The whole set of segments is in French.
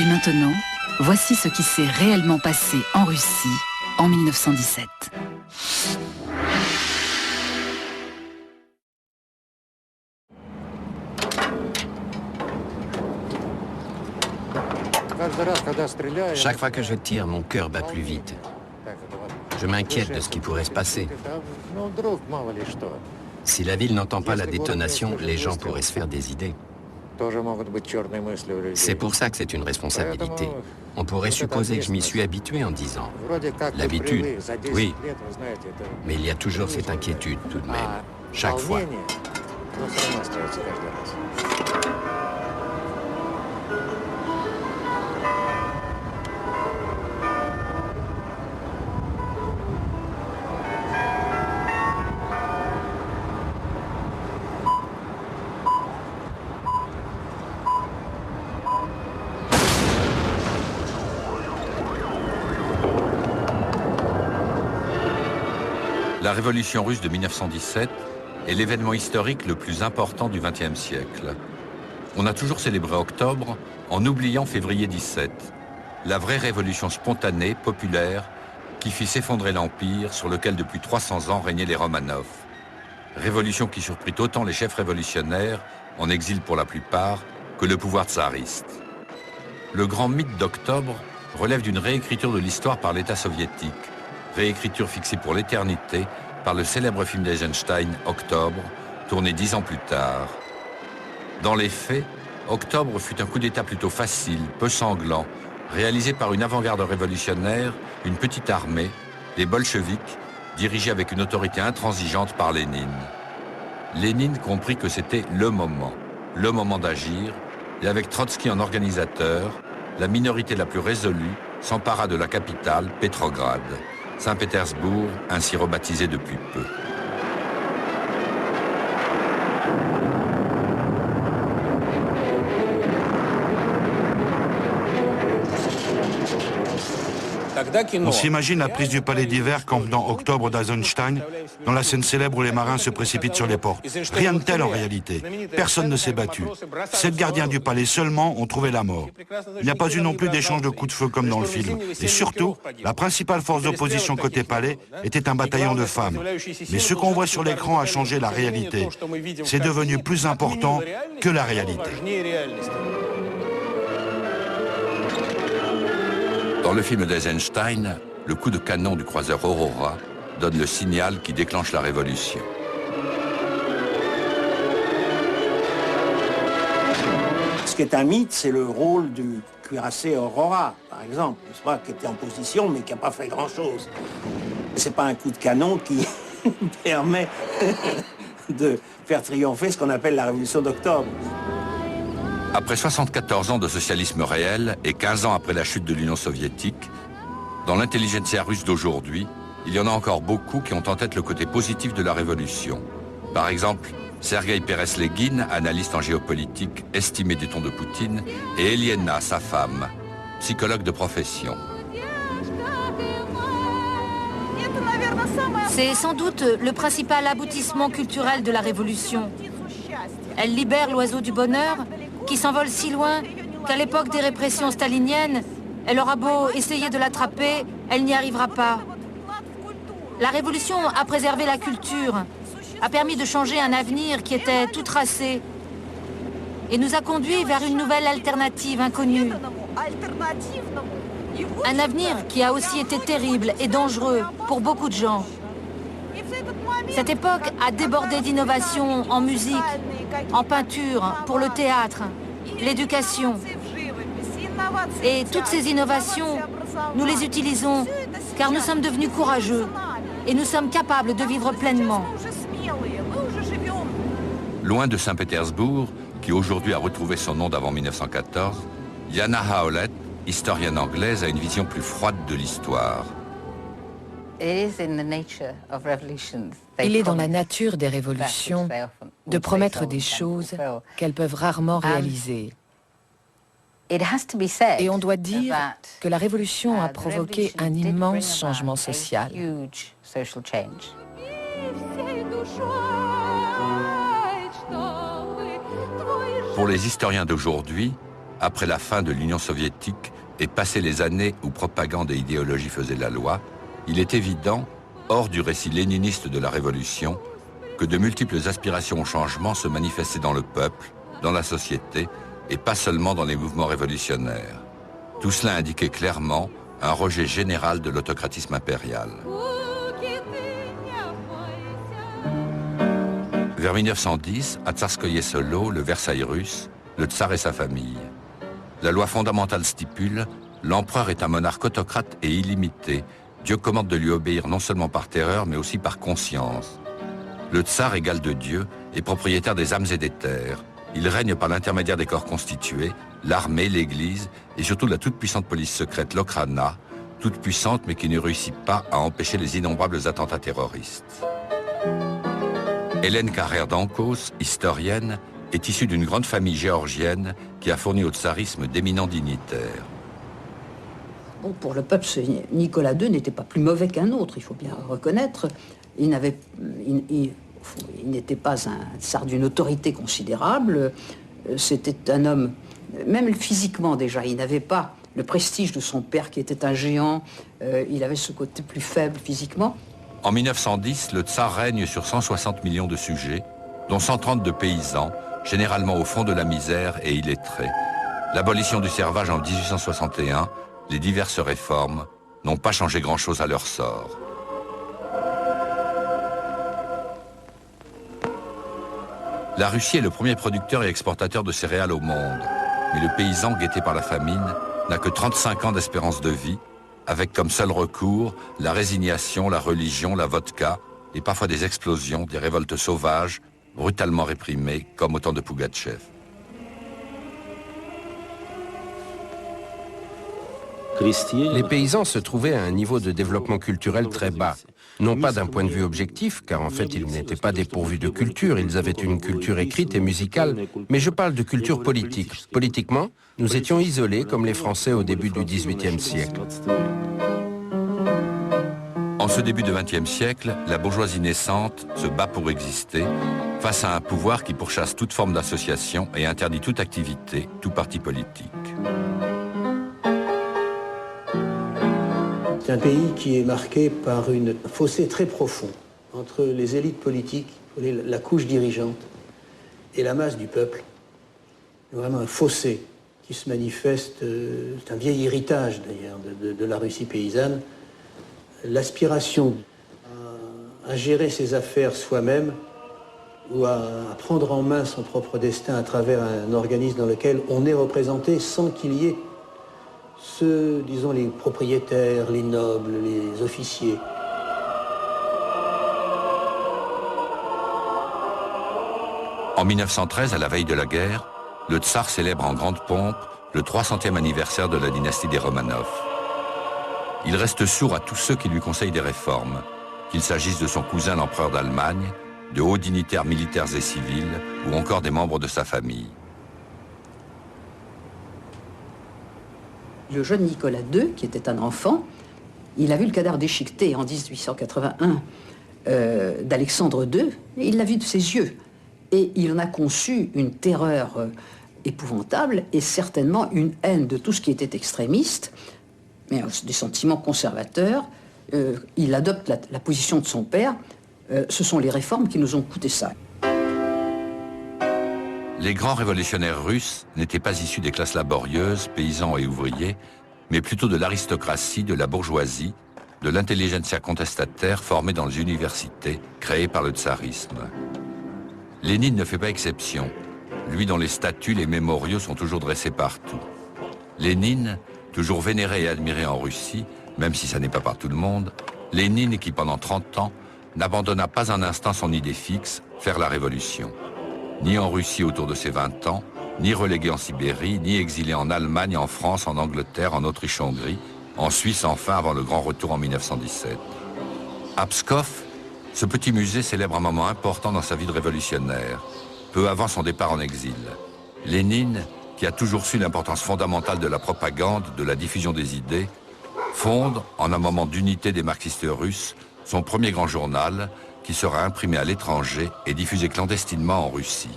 Et maintenant, voici ce qui s'est réellement passé en Russie en 1917. Chaque fois que je tire, mon cœur bat plus vite. Je m'inquiète de ce qui pourrait se passer. Si la ville n'entend pas la détonation, les gens pourraient se faire des idées. C'est pour ça que c'est une responsabilité. On pourrait supposer que je m'y suis habitué en 10 ans. L'habitude, oui. Mais il y a toujours cette inquiétude tout de même, chaque fois. La révolution russe de 1917 est l'événement historique le plus important du XXe siècle. On a toujours célébré octobre en oubliant février 17, la vraie révolution spontanée, populaire, qui fit s'effondrer l'Empire sur lequel depuis 300 ans régnaient les Romanov. Révolution qui surprit autant les chefs révolutionnaires, en exil pour la plupart, que le pouvoir tsariste. Le grand mythe d'octobre relève d'une réécriture de l'histoire par l'État soviétique, réécriture fixée pour l'éternité par le célèbre film d'Eisenstein, Octobre, tourné 10 ans plus tard. Dans les faits, Octobre fut un coup d'État plutôt facile, peu sanglant, réalisé par une avant-garde révolutionnaire, une petite armée, les bolcheviks, dirigés avec une autorité intransigeante par Lénine. Lénine comprit que c'était le moment d'agir, et avec Trotsky en organisateur, la minorité la plus résolue s'empara de la capitale, Pétrograd. Saint-Pétersbourg, ainsi rebaptisé depuis peu. On s'imagine la prise du palais d'hiver comme dans Octobre d'Eisenstein, dans la scène célèbre où les marins se précipitent sur les portes. Rien de tel en réalité. Personne ne s'est battu. 7 gardiens du palais seulement ont trouvé la mort. Il n'y a pas eu non plus d'échange de coups de feu comme dans le film. Et surtout, la principale force d'opposition côté palais était un bataillon de femmes. Mais ce qu'on voit sur l'écran a changé la réalité. C'est devenu plus important que la réalité. Dans le film d'Eisenstein, le coup de canon du croiseur Aurora donne le signal qui déclenche la révolution. Ce qui est un mythe, c'est le rôle du cuirassé Aurora, par exemple, qui était en position mais qui n'a pas fait grand-chose. C'est pas un coup de canon qui permet de faire triompher ce qu'on appelle la révolution d'octobre. Après 74 ans de socialisme réel et 15 ans après la chute de l'Union soviétique, dans l'intelligentsia russe d'aujourd'hui, il y en a encore beaucoup qui ont en tête le côté positif de la révolution. Par exemple, Sergueï Pérez-Léguine, analyste en géopolitique, estimé des tons de Poutine, et Eliena, sa femme, psychologue de profession. C'est sans doute le principal aboutissement culturel de la révolution. Elle libère l'oiseau du bonheur, qui s'envole si loin qu'à l'époque des répressions staliniennes, elle aura beau essayer de l'attraper, elle n'y arrivera pas. La révolution a préservé la culture, a permis de changer un avenir qui était tout tracé et nous a conduits vers une nouvelle alternative inconnue. Un avenir qui a aussi été terrible et dangereux pour beaucoup de gens. Cette époque a débordé d'innovations en musique, en peinture, pour le théâtre, l'éducation. Et toutes ces innovations, nous les utilisons car nous sommes devenus courageux et nous sommes capables de vivre pleinement. Loin de Saint-Pétersbourg, qui aujourd'hui a retrouvé son nom d'avant 1914, Jana Howlett, historienne anglaise, a une vision plus froide de l'histoire. Il est dans la nature des révolutions de promettre des choses qu'elles peuvent rarement réaliser. Et on doit dire que la révolution a provoqué un immense changement social. Pour les historiens d'aujourd'hui, après la fin de l'Union soviétique et passé les années où propagande et idéologie faisaient la loi, il est évident, hors du récit léniniste de la Révolution, que de multiples aspirations au changement se manifestaient dans le peuple, dans la société, et pas seulement dans les mouvements révolutionnaires. Tout cela indiquait clairement un rejet général de l'autocratisme impérial. Vers 1910, à Tsarskoye Selo, le Versailles russe, le tsar et sa famille. La loi fondamentale stipule « L'empereur est un monarque autocrate et illimité. Dieu commande de lui obéir non seulement par terreur, mais aussi par conscience. Le tsar, égal de Dieu, est propriétaire des âmes et des terres. Il règne par l'intermédiaire des corps constitués, l'armée, l'église et surtout la toute-puissante police secrète, l'Okhrana, toute puissante mais qui ne réussit pas à empêcher les innombrables attentats terroristes. » Hélène Carrère d'Ancos, historienne, est issue d'une grande famille géorgienne qui a fourni au tsarisme d'éminents dignitaires. Bon, pour le peuple, Nicolas II n'était pas plus mauvais qu'un autre, il faut bien reconnaître. Il n'était pas un tsar d'une autorité considérable. C'était un homme, même physiquement déjà, il n'avait pas le prestige de son père qui était un géant. Il avait ce côté plus faible physiquement. En 1910, le tsar règne sur 160 millions de sujets, dont 130 de paysans, généralement au fond de la misère et illettrés. L'abolition du servage en 1861, les diverses réformes n'ont pas changé grand-chose à leur sort. La Russie est le premier producteur et exportateur de céréales au monde, mais le paysan guetté par la famine n'a que 35 ans d'espérance de vie, avec comme seul recours la résignation, la religion, la vodka et parfois des explosions, des révoltes sauvages, brutalement réprimées, comme au temps de Pougatchev. Les paysans se trouvaient à un niveau de développement culturel très bas. Non pas d'un point de vue objectif, car en fait ils n'étaient pas dépourvus de culture, ils avaient une culture écrite et musicale, mais je parle de culture politique. Politiquement, nous étions isolés comme les Français au début du XVIIIe siècle. En ce début de XXe siècle, la bourgeoisie naissante se bat pour exister face à un pouvoir qui pourchasse toute forme d'association et interdit toute activité, tout parti politique. C'est un pays qui est marqué par un fossé très profond entre les élites politiques, la couche dirigeante et la masse du peuple. Vraiment un fossé qui se manifeste, c'est un vieil héritage d'ailleurs de la Russie paysanne. L'aspiration à gérer ses affaires soi-même ou à prendre en main son propre destin à travers un organisme dans lequel on est représenté sans qu'il y ait ceux, disons, les propriétaires, les nobles, les officiers. En 1913, à la veille de la guerre, le tsar célèbre en grande pompe le 300e anniversaire de la dynastie des Romanov. Il reste sourd à tous ceux qui lui conseillent des réformes, qu'il s'agisse de son cousin l'empereur d'Allemagne, de hauts dignitaires militaires et civils, ou encore des membres de sa famille. Le jeune Nicolas II, qui était un enfant, il a vu le cadavre déchiqueté en 1881 d'Alexandre II, et il l'a vu de ses yeux. Et il en a conçu une terreur épouvantable et certainement une haine de tout ce qui était extrémiste, mais des sentiments conservateurs. Il adopte la position de son père. Ce sont les réformes qui nous ont coûté ça. Les grands révolutionnaires russes n'étaient pas issus des classes laborieuses, paysans et ouvriers, mais plutôt de l'aristocratie, de la bourgeoisie, de l'intelligentsia contestataire formée dans les universités, créées par le tsarisme. Lénine ne fait pas exception, lui dont les statues, les mémoriaux sont toujours dressés partout. Lénine, toujours vénéré et admiré en Russie, même si ça n'est pas par tout le monde, Lénine qui pendant 30 ans n'abandonna pas un instant son idée fixe, faire la révolution. Ni en Russie autour de ses 20 ans, ni relégué en Sibérie, ni exilé en Allemagne, en France, en Angleterre, en Autriche-Hongrie, en Suisse enfin avant le grand retour en 1917. À Pskov, ce petit musée célèbre un moment important dans sa vie de révolutionnaire, peu avant son départ en exil. Lénine, qui a toujours su l'importance fondamentale de la propagande, de la diffusion des idées, fonde, en un moment d'unité des marxistes russes, son premier grand journal, qui sera imprimé à l'étranger et diffusé clandestinement en Russie.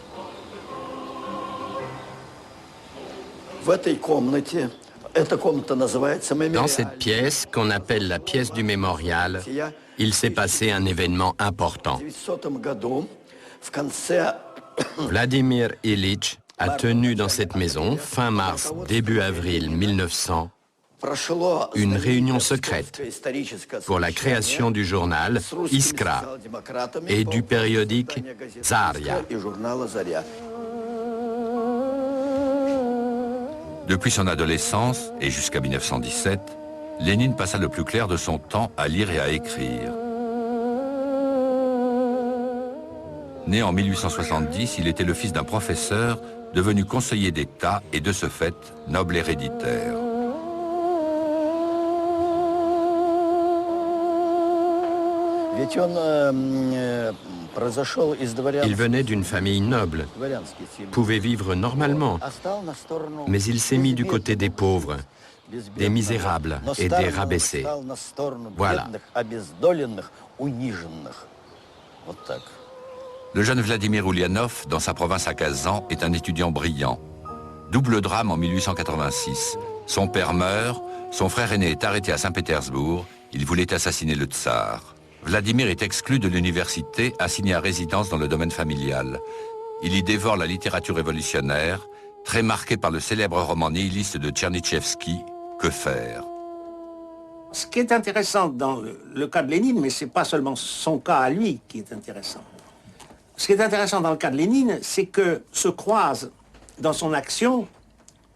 Dans cette pièce, qu'on appelle la pièce du mémorial, il s'est passé un événement important. Vladimir Ilitch a tenu dans cette maison, fin mars, début avril 1900, une réunion secrète pour la création du journal Iskra et du périodique Zarya. Depuis son adolescence et jusqu'à 1917, Lénine passa le plus clair de son temps à lire et à écrire. Né en 1870, il était le fils d'un professeur devenu conseiller d'État et de ce fait, noble héréditaire. Il venait d'une famille noble, pouvait vivre normalement, mais il s'est mis du côté des pauvres, des misérables et des rabaissés. Voilà. Le jeune Vladimir Ulyanov, dans sa province à Kazan, est un étudiant brillant. Double drame en 1886. Son père meurt, son frère aîné est arrêté à Saint-Pétersbourg, il voulait assassiner le tsar. Vladimir est exclu de l'université, assigné à résidence dans le domaine familial. Il y dévore la littérature révolutionnaire, très marquée par le célèbre roman nihiliste de Tchernychevski, Que faire? Ce qui est intéressant dans le cas de Lénine, mais ce n'est pas seulement son cas à lui qui est intéressant. Ce qui est intéressant dans le cas de Lénine, c'est que se croisent dans son action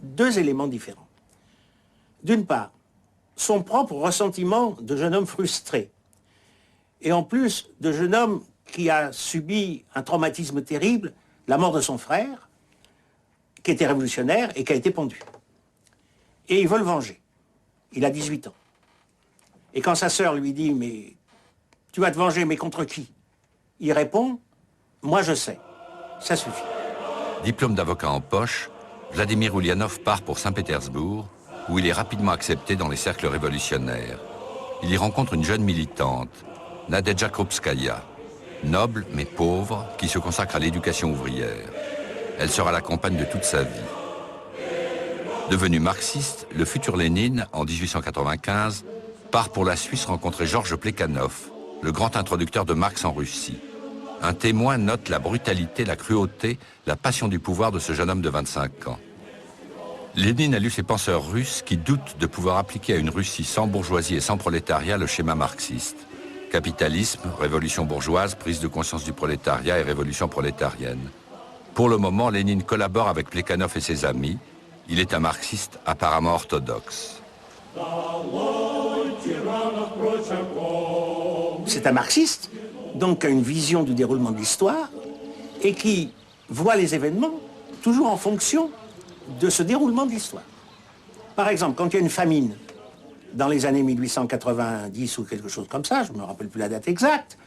deux éléments différents. D'une part, son propre ressentiment de jeune homme frustré, et en plus de jeune homme qui a subi un traumatisme terrible, la mort de son frère, qui était révolutionnaire et qui a été pendu. Et il veut le venger. Il a 18 ans. Et quand sa sœur lui dit « Mais tu vas te venger, mais contre qui ?» Il répond « Moi je sais, ça suffit. » Diplôme d'avocat en poche, Vladimir Ulyanov part pour Saint-Pétersbourg, où il est rapidement accepté dans les cercles révolutionnaires. Il y rencontre une jeune militante, Nadezhda Krupskaya, noble mais pauvre, qui se consacre à l'éducation ouvrière. Elle sera la compagne de toute sa vie. Devenu marxiste, le futur Lénine, en 1895, part pour la Suisse rencontrer Georges Plekhanov, le grand introducteur de Marx en Russie. Un témoin note la brutalité, la cruauté, la passion du pouvoir de ce jeune homme de 25 ans. Lénine a lu ces penseurs russes qui doutent de pouvoir appliquer à une Russie sans bourgeoisie et sans prolétariat le schéma marxiste. Capitalisme, révolution bourgeoise, prise de conscience du prolétariat et révolution prolétarienne. Pour le moment, Lénine collabore avec Plekhanov et ses amis. Il est un marxiste apparemment orthodoxe. C'est un marxiste, donc qui a une vision du déroulement de l'histoire et qui voit les événements toujours en fonction de ce déroulement de l'histoire. Par exemple, quand il y a une famine, dans les années 1890 ou quelque chose comme ça, je ne me rappelle plus la date exacte,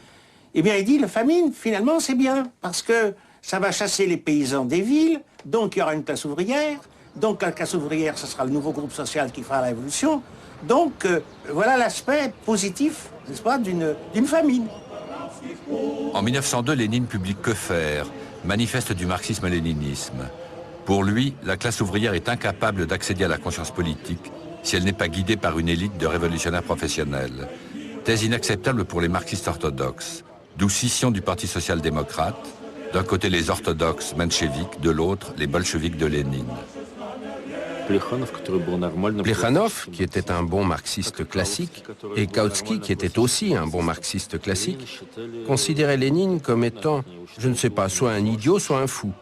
eh bien il dit, la famine, finalement, c'est bien, parce que ça va chasser les paysans des villes, donc il y aura une classe ouvrière, donc la classe ouvrière, ce sera le nouveau groupe social qui fera la révolution. Donc voilà l'aspect positif, n'est-ce pas, d'une famine. En 1902, Lénine publie Que faire, manifeste du marxisme-léninisme. Pour lui, la classe ouvrière est incapable d'accéder à la conscience politique si elle n'est pas guidée par une élite de révolutionnaires professionnels. Thèse inacceptable pour les marxistes orthodoxes, d'où scission du Parti social-démocrate, d'un côté les orthodoxes mencheviks, de l'autre les bolcheviks de Lénine. Plekhanov, qui était un bon marxiste classique, et Kautsky, qui était aussi un bon marxiste classique, considéraient Lénine comme étant, je ne sais pas, soit un idiot, soit un fou.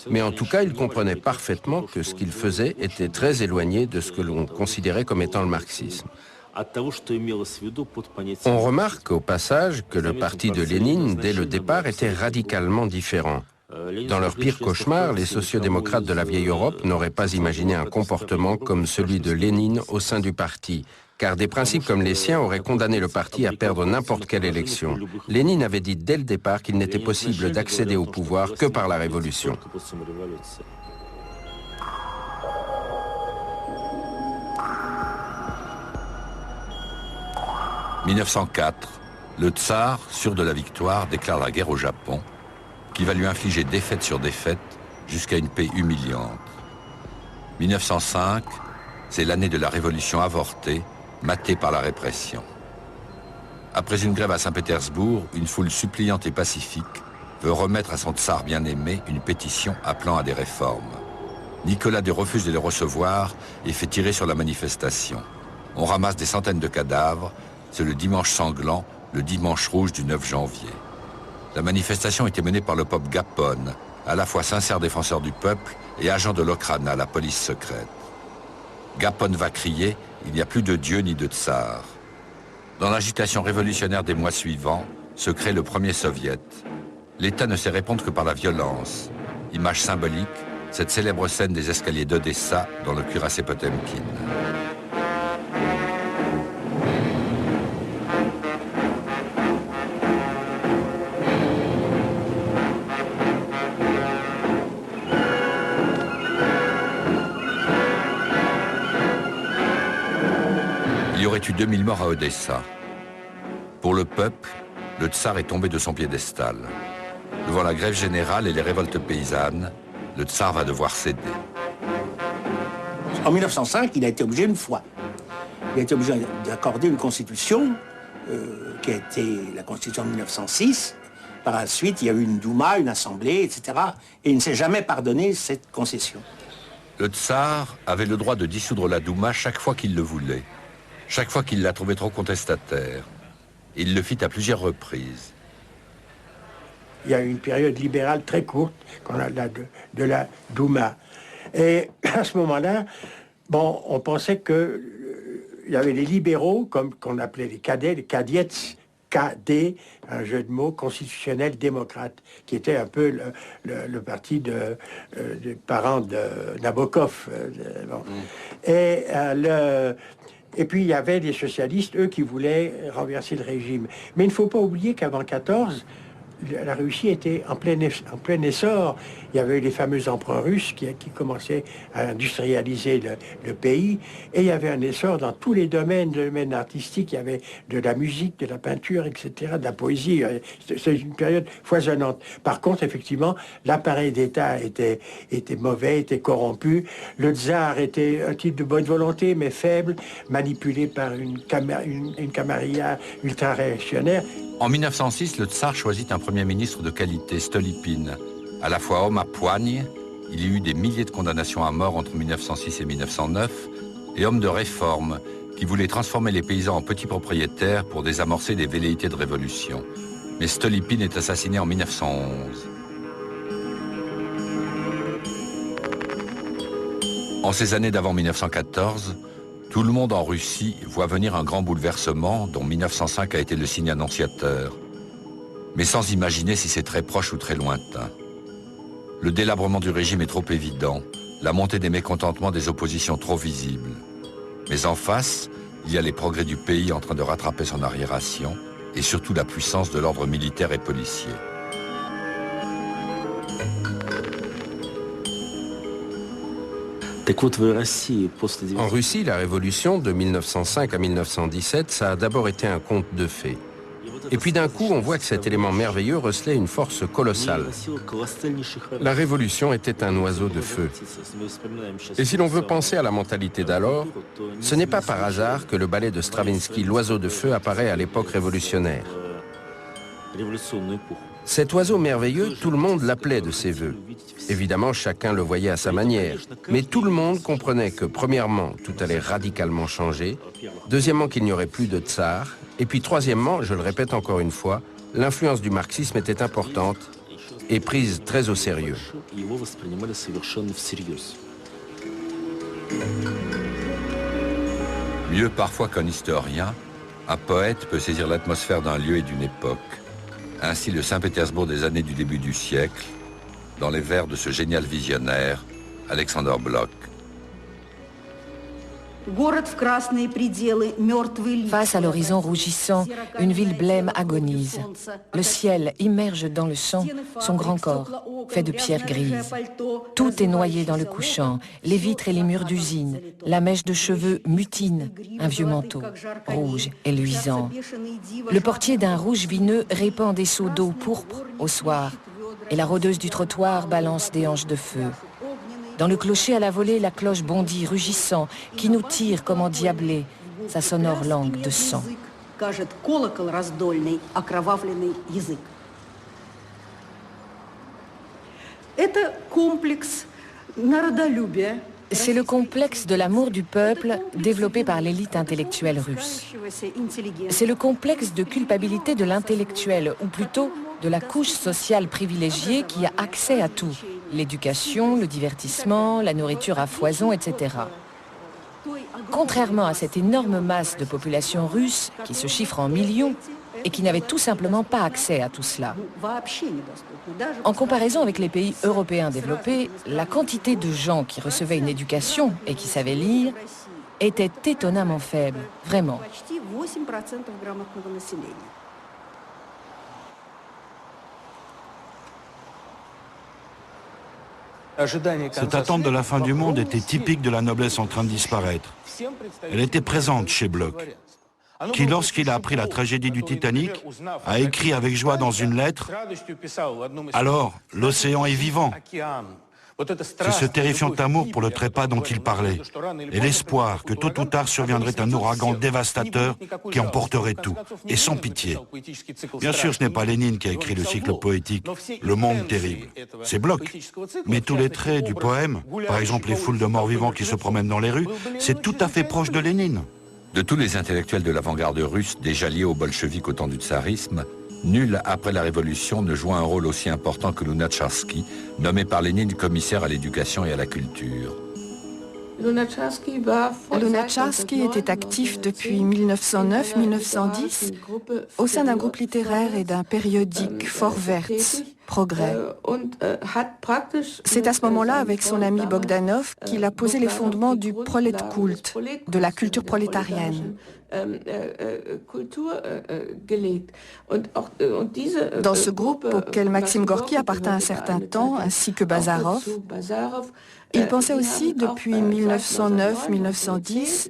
Mais en tout cas, ils comprenaient parfaitement que ce qu'il faisait était très éloigné de ce que l'on considérait comme étant le marxisme. On remarque au passage que le parti de Lénine, dès le départ, était radicalement différent. Dans leur pire cauchemar, les sociodémocrates de la vieille Europe n'auraient pas imaginé un comportement comme celui de Lénine au sein du parti, car des principes comme les siens auraient condamné le parti à perdre n'importe quelle élection. Lénine avait dit dès le départ qu'il n'était possible d'accéder au pouvoir que par la révolution. « 1904, le tsar, sûr de la victoire, déclare la guerre au Japon, qui va lui infliger défaite sur défaite jusqu'à une paix humiliante. 1905, c'est l'année de la révolution avortée, matée par la répression. Après une grève à Saint-Pétersbourg, une foule suppliante et pacifique veut remettre à son tsar bien-aimé une pétition appelant à des réformes. Nicolas II refuse de les recevoir et fait tirer sur la manifestation. On ramasse des centaines de cadavres. C'est le dimanche sanglant, le dimanche rouge du 9 janvier. La manifestation était menée par le pope Gapone, à la fois sincère défenseur du peuple et agent de l'Okhrana, la police secrète. Gapone va crier « Il n'y a plus de Dieu ni de tsar ». Dans l'agitation révolutionnaire des mois suivants, se crée le premier soviet. L'État ne sait répondre que par la violence. Image symbolique, cette célèbre scène des escaliers d'Odessa dans le cuirassé Potemkin. Il y aurait eu 2000 morts à Odessa. Pour le peuple, le tsar est tombé de son piédestal. Devant la grève générale et les révoltes paysannes, le tsar va devoir céder. En 1905, il a été obligé une fois. Il a été obligé d'accorder une constitution qui a été la constitution de 1906. Par la suite, il y a eu une Douma, une assemblée, etc. Et il ne s'est jamais pardonné cette concession. Le tsar avait le droit de dissoudre la Douma chaque fois qu'il le voulait, chaque fois qu'il la trouvait trop contestataire. Il le fit à plusieurs reprises. Il y a eu une période libérale très courte qu'on a de la Douma. Et à ce moment-là, bon, on pensait que il y avait les libéraux, comme qu'on appelait les cadets, les kadiets, KD, un jeu de mots constitutionnel démocrate, qui était un peu le parti des parents de Nabokov. Bon. Et puis il y avait des socialistes, eux, qui voulaient renverser le régime. Mais il ne faut pas oublier qu'avant 14, la Russie était en plein essor. Il y avait eu les fameux empereurs russes qui commençaient à industrialiser le pays. Et il y avait un essor dans tous les domaines, le domaine artistique. Il y avait de la musique, de la peinture, etc., de la poésie. C'est une période foisonnante. Par contre, effectivement, l'appareil d'État était mauvais, était corrompu. Le tsar était un type de bonne volonté, mais faible, manipulé par une camarilla ultra-réactionnaire. En 1906, le tsar choisit un premier ministre de qualité, Stolypine. À la fois homme à poigne, il y eut des milliers de condamnations à mort entre 1906 et 1909, et homme de réforme, qui voulait transformer les paysans en petits propriétaires pour désamorcer des velléités de révolution. Mais Stolypine est assassiné en 1911. En ces années d'avant 1914, tout le monde en Russie voit venir un grand bouleversement dont 1905 a été le signe annonciateur, mais sans imaginer si c'est très proche ou très lointain. Le délabrement du régime est trop évident, la montée des mécontentements des oppositions trop visible. Mais en face, il y a les progrès du pays en train de rattraper son arriération et surtout la puissance de l'ordre militaire et policier. En Russie, la révolution de 1905 à 1917, ça a d'abord été un conte de fées. Et puis d'un coup, on voit que cet élément merveilleux recelait une force colossale. La révolution était un oiseau de feu. Et si l'on veut penser à la mentalité d'alors, ce n'est pas par hasard que le ballet de Stravinsky, L'Oiseau de feu, apparaît à l'époque révolutionnaire. Cet oiseau merveilleux, tout le monde l'appelait de ses voeux. Évidemment, chacun le voyait à sa manière. Mais tout le monde comprenait que, premièrement, tout allait radicalement changer. Deuxièmement, qu'il n'y aurait plus de tsar. Et puis, troisièmement, je le répète encore une fois, l'influence du marxisme était importante et prise très au sérieux. Mieux parfois qu'un historien, un poète peut saisir l'atmosphère d'un lieu et d'une époque. Ainsi le Saint-Pétersbourg des années du début du siècle, dans les vers de ce génial visionnaire, Alexander Blok. Face à l'horizon rougissant, une ville blême agonise. Le ciel immerge dans le sang son grand corps, fait de pierres grises. Tout est noyé dans le couchant, les vitres et les murs d'usine. La mèche de cheveux mutine, un vieux manteau, rouge et luisant. Le portier d'un rouge vineux répand des seaux d'eau pourpre au soir, et la rôdeuse du trottoir balance des hanches de feu. Dans le clocher à la volée, la cloche bondit, rugissant, qui nous tire comme endiablés, sa sonore langue de sang. C'est le complexe de l'amour du peuple développé par l'élite intellectuelle russe. C'est le complexe de culpabilité de l'intellectuel, ou plutôt de la couche sociale privilégiée qui a accès à tout. L'éducation, le divertissement, la nourriture à foison, etc. Contrairement à cette énorme masse de population russe, qui se chiffre en millions, et qui n'avait tout simplement pas accès à tout cela. En comparaison avec les pays européens développés, la quantité de gens qui recevaient une éducation et qui savaient lire était étonnamment faible, vraiment. Cette attente de la fin du monde était typique de la noblesse en train de disparaître. Elle était présente chez Bloch, qui, lorsqu'il a appris la tragédie du Titanic, a écrit avec joie dans une lettre « Alors, l'océan est vivant ». C'est ce terrifiant amour pour le trépas dont il parlait, et l'espoir que tôt ou tard surviendrait un ouragan dévastateur qui emporterait tout, et sans pitié. Bien sûr, ce n'est pas Lénine qui a écrit le cycle poétique « Le monde terrible ». C'est Bloch. Mais tous les traits du poème, par exemple les foules de morts-vivants qui se promènent dans les rues, c'est tout à fait proche de Lénine. De tous les intellectuels de l'avant-garde russe, déjà liés aux bolcheviks au temps du tsarisme, nul, après la Révolution, ne joua un rôle aussi important que Lunacharsky, nommé par Lénine commissaire à l'éducation et à la culture. Lunacharsky était actif depuis 1909-1910 au sein d'un groupe littéraire et d'un périodique Vorwärts, Progrès. C'est à ce moment-là, avec son ami Bogdanov, qu'il a posé les fondements du Proletkult, de la culture prolétarienne. Dans ce groupe, auquel Maxime Gorky appartint un certain temps, ainsi que Bazarov, il pensait aussi, depuis 1909-1910,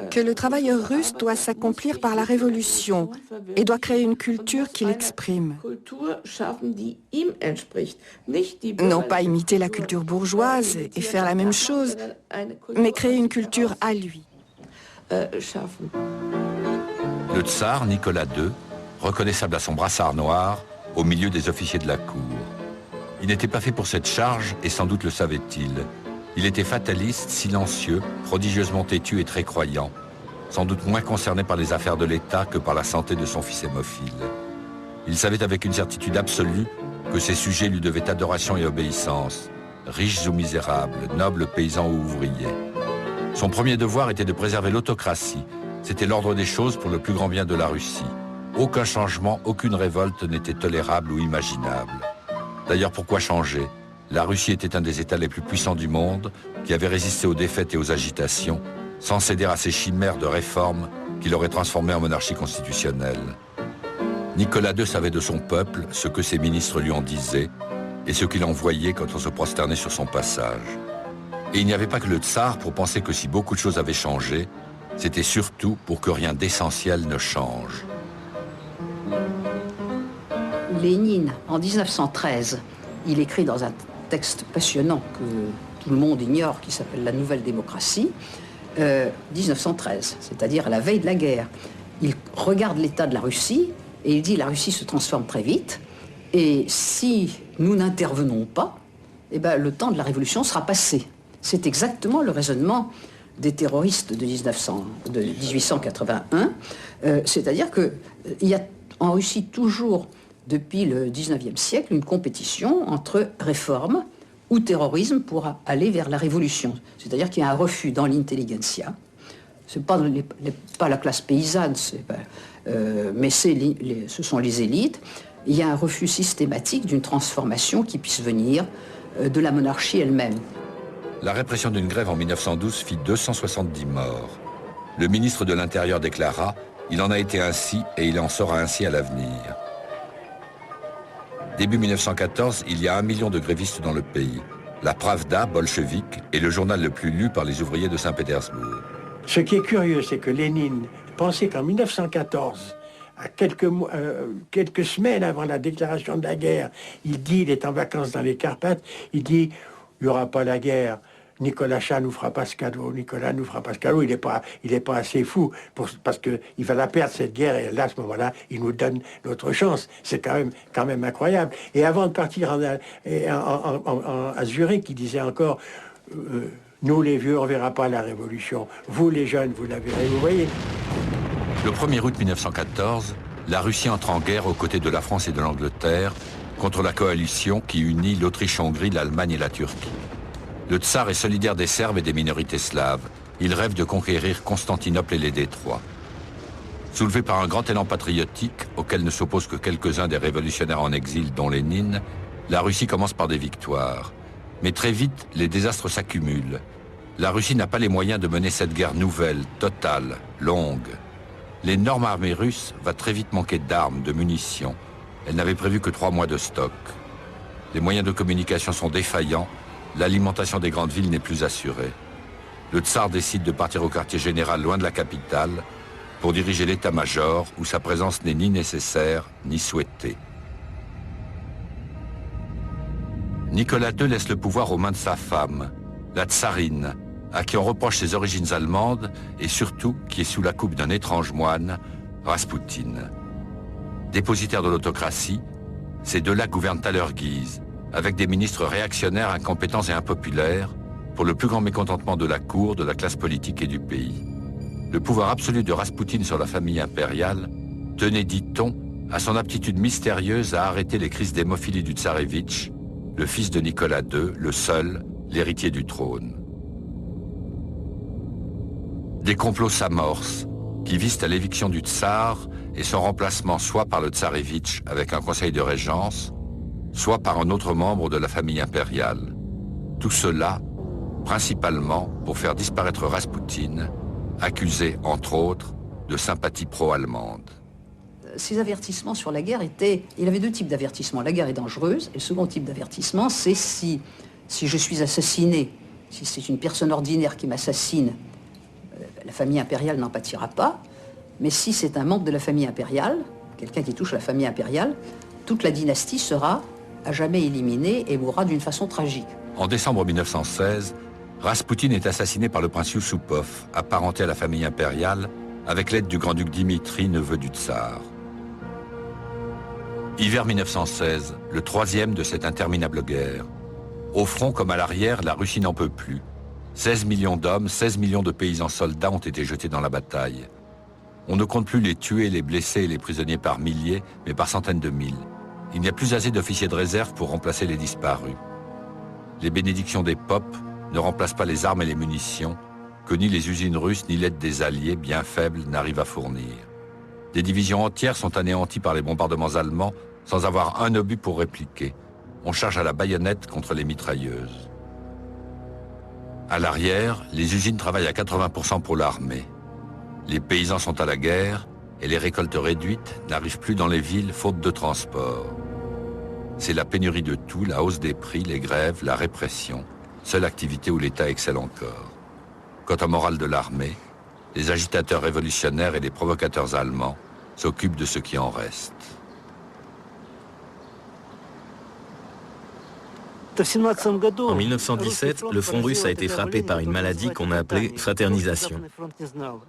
que le travailleur russe doit s'accomplir par la révolution et doit créer une culture qui l'exprime. Non pas imiter la culture bourgeoise et faire la même chose, mais créer une culture à lui. Le tsar Nicolas II, reconnaissable à son brassard noir, au milieu des officiers de la cour. Il n'était pas fait pour cette charge, et sans doute le savait-il. Il était fataliste, silencieux, prodigieusement têtu et très croyant, sans doute moins concerné par les affaires de l'État que par la santé de son fils hémophile. Il savait avec une certitude absolue que ses sujets lui devaient adoration et obéissance, riches ou misérables, nobles paysans ou ouvriers. Son premier devoir était de préserver l'autocratie. C'était l'ordre des choses pour le plus grand bien de la Russie. Aucun changement, aucune révolte n'était tolérable ou imaginable. D'ailleurs, pourquoi changer ? La Russie était un des États les plus puissants du monde, qui avait résisté aux défaites et aux agitations, sans céder à ces chimères de réforme qui l'auraient transformé en monarchie constitutionnelle. Nicolas II savait de son peuple ce que ses ministres lui en disaient et ce qu'il en voyait quand on se prosternait sur son passage. Et il n'y avait pas que le tsar pour penser que si beaucoup de choses avaient changé, c'était surtout pour que rien d'essentiel ne change. Lénine, en 1913, il écrit dans un texte passionnant que tout le monde ignore, qui s'appelle La Nouvelle Démocratie, 1913, c'est-à-dire à la veille de la guerre. Il regarde l'état de la Russie et il dit la Russie se transforme très vite et si nous n'intervenons pas, eh ben, le temps de la révolution sera passé. C'est exactement le raisonnement des terroristes de 1881, c'est-à-dire qu'il y a en Russie toujours, depuis le 19e siècle, une compétition entre réforme ou terrorisme pour aller vers la révolution. C'est-à-dire qu'il y a un refus dans l'intelligentsia. Ce n'est pas la classe paysanne, mais ce sont les élites. Il y a un refus systématique d'une transformation qui puisse venir de la monarchie elle-même. La répression d'une grève en 1912 fit 270 morts. Le ministre de l'Intérieur déclara « Il en a été ainsi et il en sera ainsi à l'avenir ». Début 1914, il y a 1 million de grévistes dans le pays. La Pravda, bolchevique, est le journal le plus lu par les ouvriers de Saint-Pétersbourg. Ce qui est curieux, c'est que Lénine pensait qu'en 1914, à quelques semaines avant la déclaration de la guerre, il est en vacances dans les Carpates, il dit il n'y aura pas la guerre, Nicolas Chat nous fera pas ce cadeau, Nicolas nous fera pas ce cadeau, il est pas assez fou, parce qu'il va la perdre cette guerre, et là, à ce moment-là, il nous donne notre chance. C'est quand même incroyable. Et avant de partir à Zurich, il disait encore, nous les vieux, on ne verra pas la révolution, vous les jeunes, vous la verrez, vous voyez. Le 1er août 1914, la Russie entre en guerre aux côtés de la France et de l'Angleterre contre la coalition qui unit l'Autriche-Hongrie, l'Allemagne et la Turquie. Le tsar est solidaire des Serbes et des minorités slaves. Il rêve de conquérir Constantinople et les Détroits. Soulevé par un grand élan patriotique, auquel ne s'opposent que quelques-uns des révolutionnaires en exil, dont Lénine, la Russie commence par des victoires. Mais très vite, les désastres s'accumulent. La Russie n'a pas les moyens de mener cette guerre nouvelle, totale, longue. L'énorme armée russe va très vite manquer d'armes, de munitions. Elle n'avait prévu que 3 mois de stock. Les moyens de communication sont défaillants. L'alimentation des grandes villes n'est plus assurée. Le tsar décide de partir au quartier général loin de la capitale pour diriger l'état-major où sa présence n'est ni nécessaire ni souhaitée. Nicolas II laisse le pouvoir aux mains de sa femme, la tsarine, à qui on reproche ses origines allemandes et surtout qui est sous la coupe d'un étrange moine, Raspoutine. Dépositaire de l'autocratie, ces deux-là gouvernent à leur guise, avec des ministres réactionnaires, incompétents et impopulaires, pour le plus grand mécontentement de la cour, de la classe politique et du pays. Le pouvoir absolu de Raspoutine sur la famille impériale tenait, dit-on, à son aptitude mystérieuse à arrêter les crises d'hémophilie du tsarévitch, le fils de Nicolas II, le seul, l'héritier du trône. Des complots s'amorcent, qui visent à l'éviction du tsar et son remplacement soit par le tsarévitch avec un conseil de régence, soit par un autre membre de la famille impériale. Tout cela, principalement pour faire disparaître Raspoutine, accusé, entre autres, de sympathie pro-allemande. Ces avertissements sur la guerre étaient... Il avait 2 types d'avertissements. La guerre est dangereuse, et le second type d'avertissement, c'est si je suis assassiné, si c'est une personne ordinaire qui m'assassine, la famille impériale n'en pâtira pas, mais si c'est un membre de la famille impériale, quelqu'un qui touche la famille impériale, toute la dynastie sera à jamais éliminée et mourra d'une façon tragique. En décembre 1916, Raspoutine est assassiné par le prince Yusupov, apparenté à la famille impériale, avec l'aide du grand-duc Dimitri, neveu du tsar. Hiver 1916, le 3e de cette interminable guerre. Au front comme à l'arrière, la Russie n'en peut plus. 16 millions d'hommes, 16 millions de paysans soldats ont été jetés dans la bataille. On ne compte plus les tués, les blessés et les prisonniers par milliers, mais par centaines de mille. Il n'y a plus assez d'officiers de réserve pour remplacer les disparus. Les bénédictions des popes ne remplacent pas les armes et les munitions, que ni les usines russes ni l'aide des alliés, bien faibles, n'arrivent à fournir. Des divisions entières sont anéanties par les bombardements allemands sans avoir un obus pour répliquer. On charge à la baïonnette contre les mitrailleuses. À l'arrière, les usines travaillent à 80% pour l'armée. Les paysans sont à la guerre et les récoltes réduites n'arrivent plus dans les villes faute de transport. C'est la pénurie de tout, la hausse des prix, les grèves, la répression, seule activité où l'État excelle encore. Quant au moral de l'armée, les agitateurs révolutionnaires et les provocateurs allemands s'occupent de ce qui en reste. En 1917, le front russe a été frappé par une maladie qu'on a appelée fraternisation.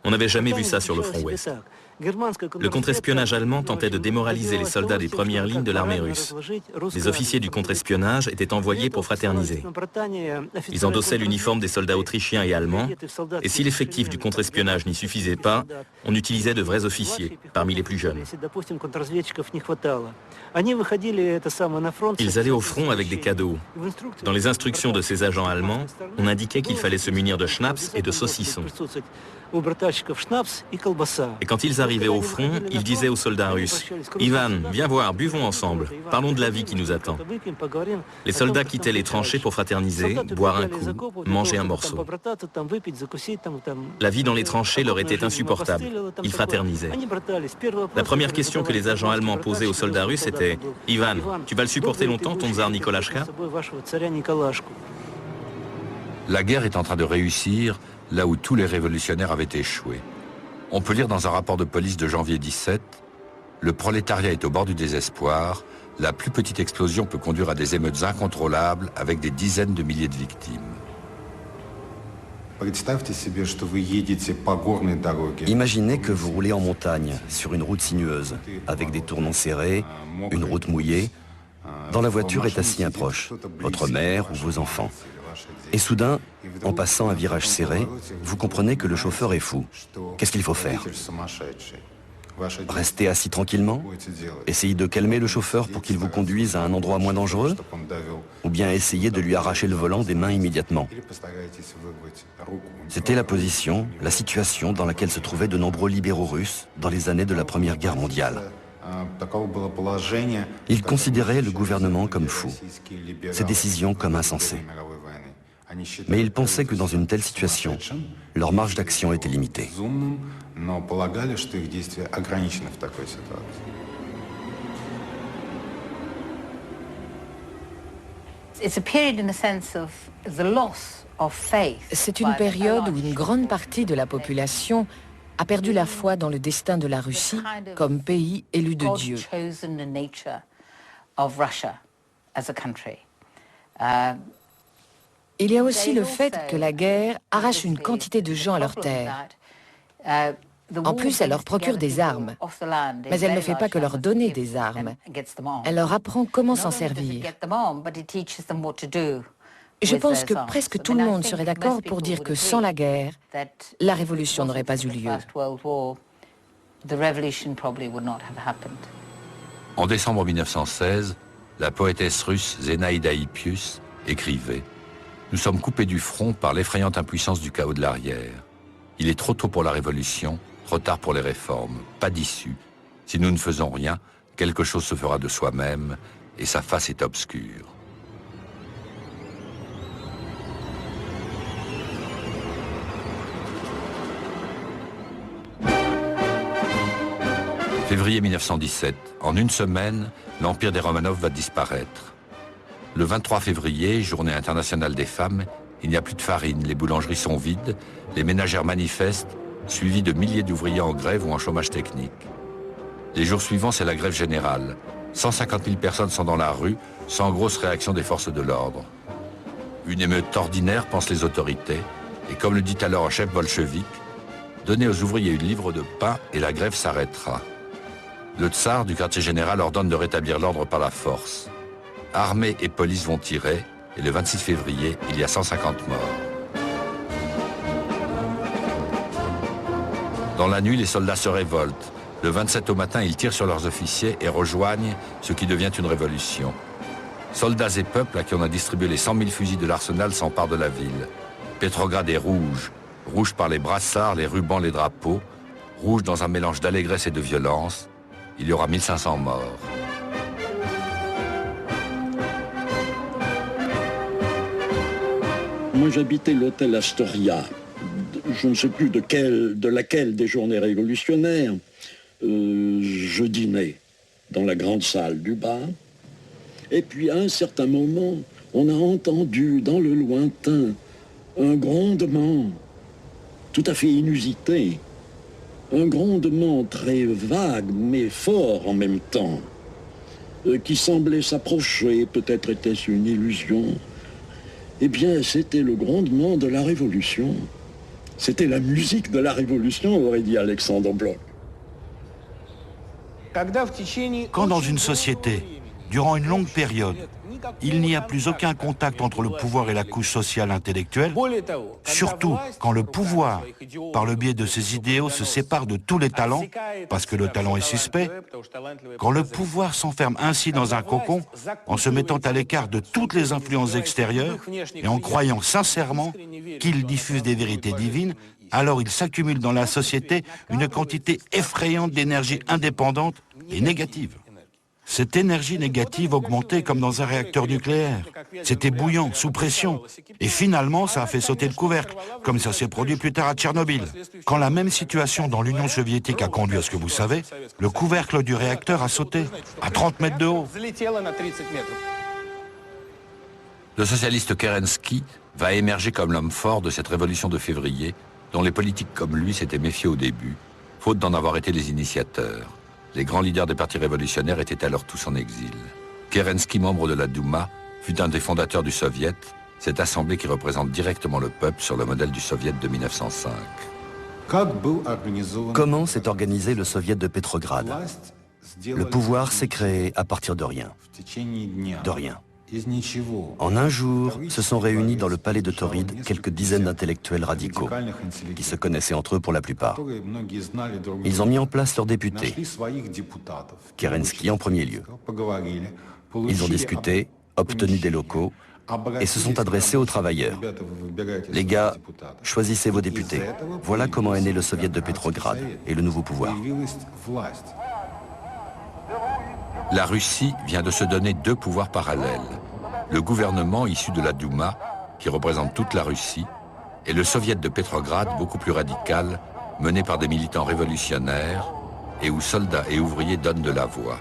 On n'avait jamais vu ça sur le front ouest. Le contre-espionnage allemand tentait de démoraliser les soldats des premières lignes de l'armée russe. Les officiers du contre-espionnage étaient envoyés pour fraterniser. Ils endossaient l'uniforme des soldats autrichiens et allemands, et si l'effectif du contre-espionnage n'y suffisait pas, on utilisait de vrais officiers, parmi les plus jeunes. Ils allaient au front avec des cadeaux. Dans les instructions de ces agents allemands, on indiquait qu'il fallait se munir de schnapps et de saucissons. Et quand ils arrivaient au front, ils disaient aux soldats russes « Ivan, viens voir, buvons ensemble, parlons de la vie qui nous attend ». Les soldats quittaient les tranchées pour fraterniser, boire un coup, manger un morceau. La vie dans les tranchées leur était insupportable. Ils fraternisaient. La première question que les agents allemands posaient aux soldats russes était « Ivan, tu vas le supporter longtemps, ton tsar Nikolashka ?» La guerre est en train de réussir là où tous les révolutionnaires avaient échoué. On peut lire dans un rapport de police de janvier 17, « Le prolétariat est au bord du désespoir, la plus petite explosion peut conduire à des émeutes incontrôlables avec des dizaines de milliers de victimes. Imaginez que vous roulez en montagne, sur une route sinueuse, avec des tournants serrés, une route mouillée. Dans la voiture est assis un proche, votre mère ou vos enfants. Et soudain, en passant un virage serré, vous comprenez que le chauffeur est fou. Qu'est-ce qu'il faut faire? Rester assis tranquillement? Essayer de calmer le chauffeur pour qu'il vous conduise à un endroit moins dangereux? Ou bien essayer de lui arracher le volant des mains immédiatement? C'était la position, la situation dans laquelle se trouvaient de nombreux libéraux russes dans les années de la Première Guerre mondiale. Ils considéraient le gouvernement comme fou, ses décisions comme insensées. Mais ils pensaient que dans une telle situation, leur marge d'action était limitée. C'est une période où une grande partie de la population a perdu la foi dans le destin de la Russie comme pays élu de Dieu. Il y a aussi le fait que la guerre arrache une quantité de gens à leurs terres. En plus, elle leur procure des armes. Mais elle ne fait pas que leur donner des armes. Elle leur apprend comment s'en servir. Je pense que presque tout le monde serait d'accord pour dire que sans la guerre, la révolution n'aurait pas eu lieu. En décembre 1916, la poétesse russe Zénaïda Hippius écrivait « Nous sommes coupés du front par l'effrayante impuissance du chaos de l'arrière. Il est trop tôt pour la révolution, trop tard pour les réformes, pas d'issue. Si nous ne faisons rien, quelque chose se fera de soi-même et sa face est obscure. » Février 1917, en une semaine, l'empire des Romanov va disparaître. Le 23 février, journée internationale des femmes, il n'y a plus de farine, les boulangeries sont vides, les ménagères manifestent, suivis de milliers d'ouvriers en grève ou en chômage technique. Les jours suivants, c'est la grève générale. 150 000 personnes sont dans la rue, sans grosse réaction des forces de l'ordre. Une émeute ordinaire, pensent les autorités, et comme le dit alors un chef bolchevique, donnez aux ouvriers une livre de pain et la grève s'arrêtera. Le tsar du quartier général ordonne de rétablir l'ordre par la force. Armée et police vont tirer, et le 26 février, il y a 150 morts. Dans la nuit, les soldats se révoltent. Le 27 au matin, ils tirent sur leurs officiers et rejoignent ce qui devient une révolution. Soldats et peuples à qui on a distribué les 100 000 fusils de l'arsenal s'emparent de la ville. Petrograd est rouge. Rouge par les brassards, les rubans, les drapeaux. Rouge dans un mélange d'allégresse et de violence. Il y aura 1500 morts. Moi, j'habitais l'hôtel Astoria. Je ne sais plus de laquelle des journées révolutionnaires. Je dînais dans la grande salle du bar. Et puis, à un certain moment, on a entendu dans le lointain un grondement tout à fait inusité. Un grondement très vague, mais fort en même temps, qui semblait s'approcher, peut-être était-ce une illusion. Eh bien, c'était le grondement de la Révolution. C'était la musique de la Révolution, aurait dit Alexandre Bloch. Quand dans une société, durant une longue période, il n'y a plus aucun contact entre le pouvoir et la couche sociale intellectuelle, surtout quand le pouvoir, par le biais de ses idéaux, se sépare de tous les talents, parce que le talent est suspect, quand le pouvoir s'enferme ainsi dans un cocon, en se mettant à l'écart de toutes les influences extérieures et en croyant sincèrement qu'il diffuse des vérités divines, alors il s'accumule dans la société une quantité effrayante d'énergie indépendante et négative. Cette énergie négative augmentait comme dans un réacteur nucléaire. C'était bouillant, sous pression. Et finalement, ça a fait sauter le couvercle, comme ça s'est produit plus tard à Tchernobyl. Quand la même situation dans l'Union soviétique a conduit à ce que vous savez, le couvercle du réacteur a sauté, à 30 mètres de haut. Le socialiste Kerensky va émerger comme l'homme fort de cette révolution de février, dont les politiques comme lui s'étaient méfiés au début, faute d'en avoir été les initiateurs. Les grands leaders des partis révolutionnaires étaient alors tous en exil. Kerensky, membre de la Douma, fut un des fondateurs du Soviet, cette assemblée qui représente directement le peuple sur le modèle du Soviet de 1905. Comment s'est organisé le Soviet de Pétrograd? Le pouvoir s'est créé à partir de rien. De rien. En un jour, se sont réunis dans le palais de Tauride quelques dizaines d'intellectuels radicaux, qui se connaissaient entre eux pour la plupart. Ils ont mis en place leurs députés, Kerensky en premier lieu. Ils ont discuté, obtenu des locaux, et se sont adressés aux travailleurs. Les gars, choisissez vos députés. Voilà comment est né le Soviet de Pétrograd et le nouveau pouvoir. La Russie vient de se donner deux pouvoirs parallèles. Le gouvernement issu de la Douma, qui représente toute la Russie, et le Soviet de Pétrograd, beaucoup plus radical, mené par des militants révolutionnaires, et où soldats et ouvriers donnent de la voix.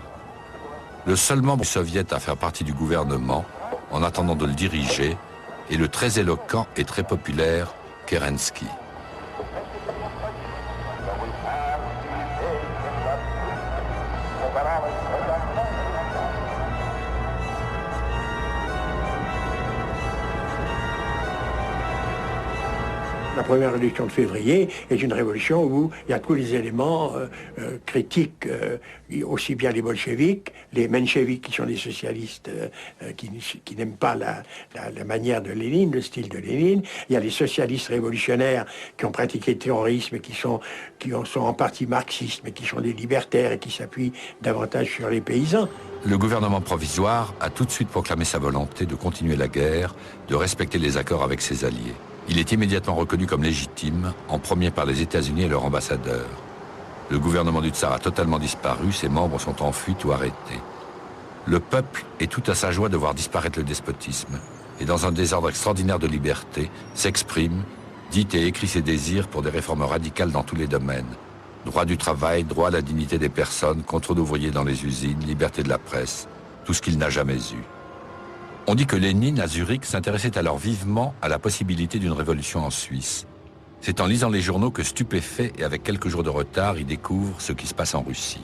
Le seul membre soviétique à faire partie du gouvernement, en attendant de le diriger, est le très éloquent et très populaire Kerensky. La première révolution de février est une révolution où il y a tous les éléments critiques, aussi bien les bolcheviks, les mencheviks qui sont des socialistes qui n'aiment pas la manière de Lénine, le style de Lénine. Il y a les socialistes révolutionnaires qui ont pratiqué le terrorisme et qui sont en partie marxistes, mais qui sont des libertaires et qui s'appuient davantage sur les paysans. Le gouvernement provisoire a tout de suite proclamé sa volonté de continuer la guerre, de respecter les accords avec ses alliés. Il est immédiatement reconnu comme légitime, en premier par les États-Unis et leur ambassadeur. Le gouvernement du tsar a totalement disparu, ses membres sont en fuite ou arrêtés. Le peuple est tout à sa joie de voir disparaître le despotisme, et dans un désordre extraordinaire de liberté, s'exprime, dit et écrit ses désirs pour des réformes radicales dans tous les domaines. Droit du travail, droit à la dignité des personnes, contrôle d'ouvriers dans les usines, liberté de la presse, tout ce qu'il n'a jamais eu. On dit que Lénine, à Zurich, s'intéressait alors vivement à la possibilité d'une révolution en Suisse. C'est en lisant les journaux que, stupéfait et avec quelques jours de retard, il découvre ce qui se passe en Russie.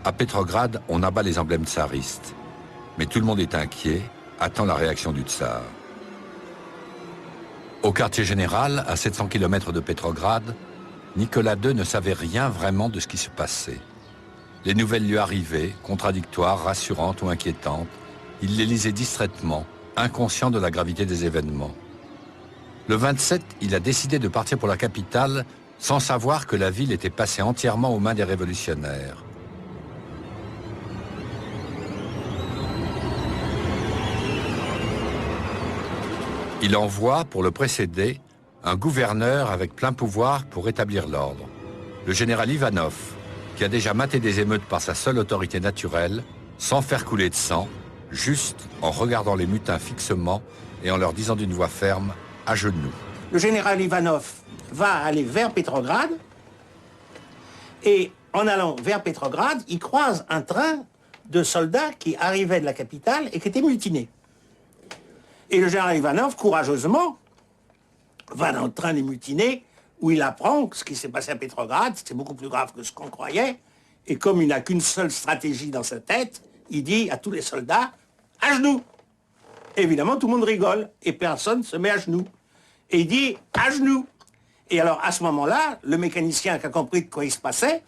À Pétrograd, on abat les emblèmes tsaristes. Mais tout le monde est inquiet, attend la réaction du tsar. Au quartier général, à 700 km de Pétrograd, Nicolas II ne savait rien vraiment de ce qui se passait. Les nouvelles lui arrivaient, contradictoires, rassurantes ou inquiétantes. Il les lisait distraitement, inconscient de la gravité des événements. Le 27, il a décidé de partir pour la capitale sans savoir que la ville était passée entièrement aux mains des révolutionnaires. Il envoie, pour le précéder, un gouverneur avec plein pouvoir pour rétablir l'ordre. Le général Ivanov, qui a déjà maté des émeutes par sa seule autorité naturelle, sans faire couler de sang, juste en regardant les mutins fixement et en leur disant d'une voix ferme « à genoux ». Le général Ivanov va aller vers Pétrograd et en allant vers Pétrograd, il croise un train de soldats qui arrivaient de la capitale et qui étaient mutinés. Et le général Ivanov, courageusement, va dans le train des mutinés où il apprend que ce qui s'est passé à Pétrograd, c'est beaucoup plus grave que ce qu'on croyait. Et comme il n'a qu'une seule stratégie dans sa tête, il dit à tous les soldats « à genoux ». Évidemment, tout le monde rigole et personne se met à genoux. Et il dit « à genoux ». Et alors, à ce moment-là, le mécanicien qui a compris de quoi il se passait,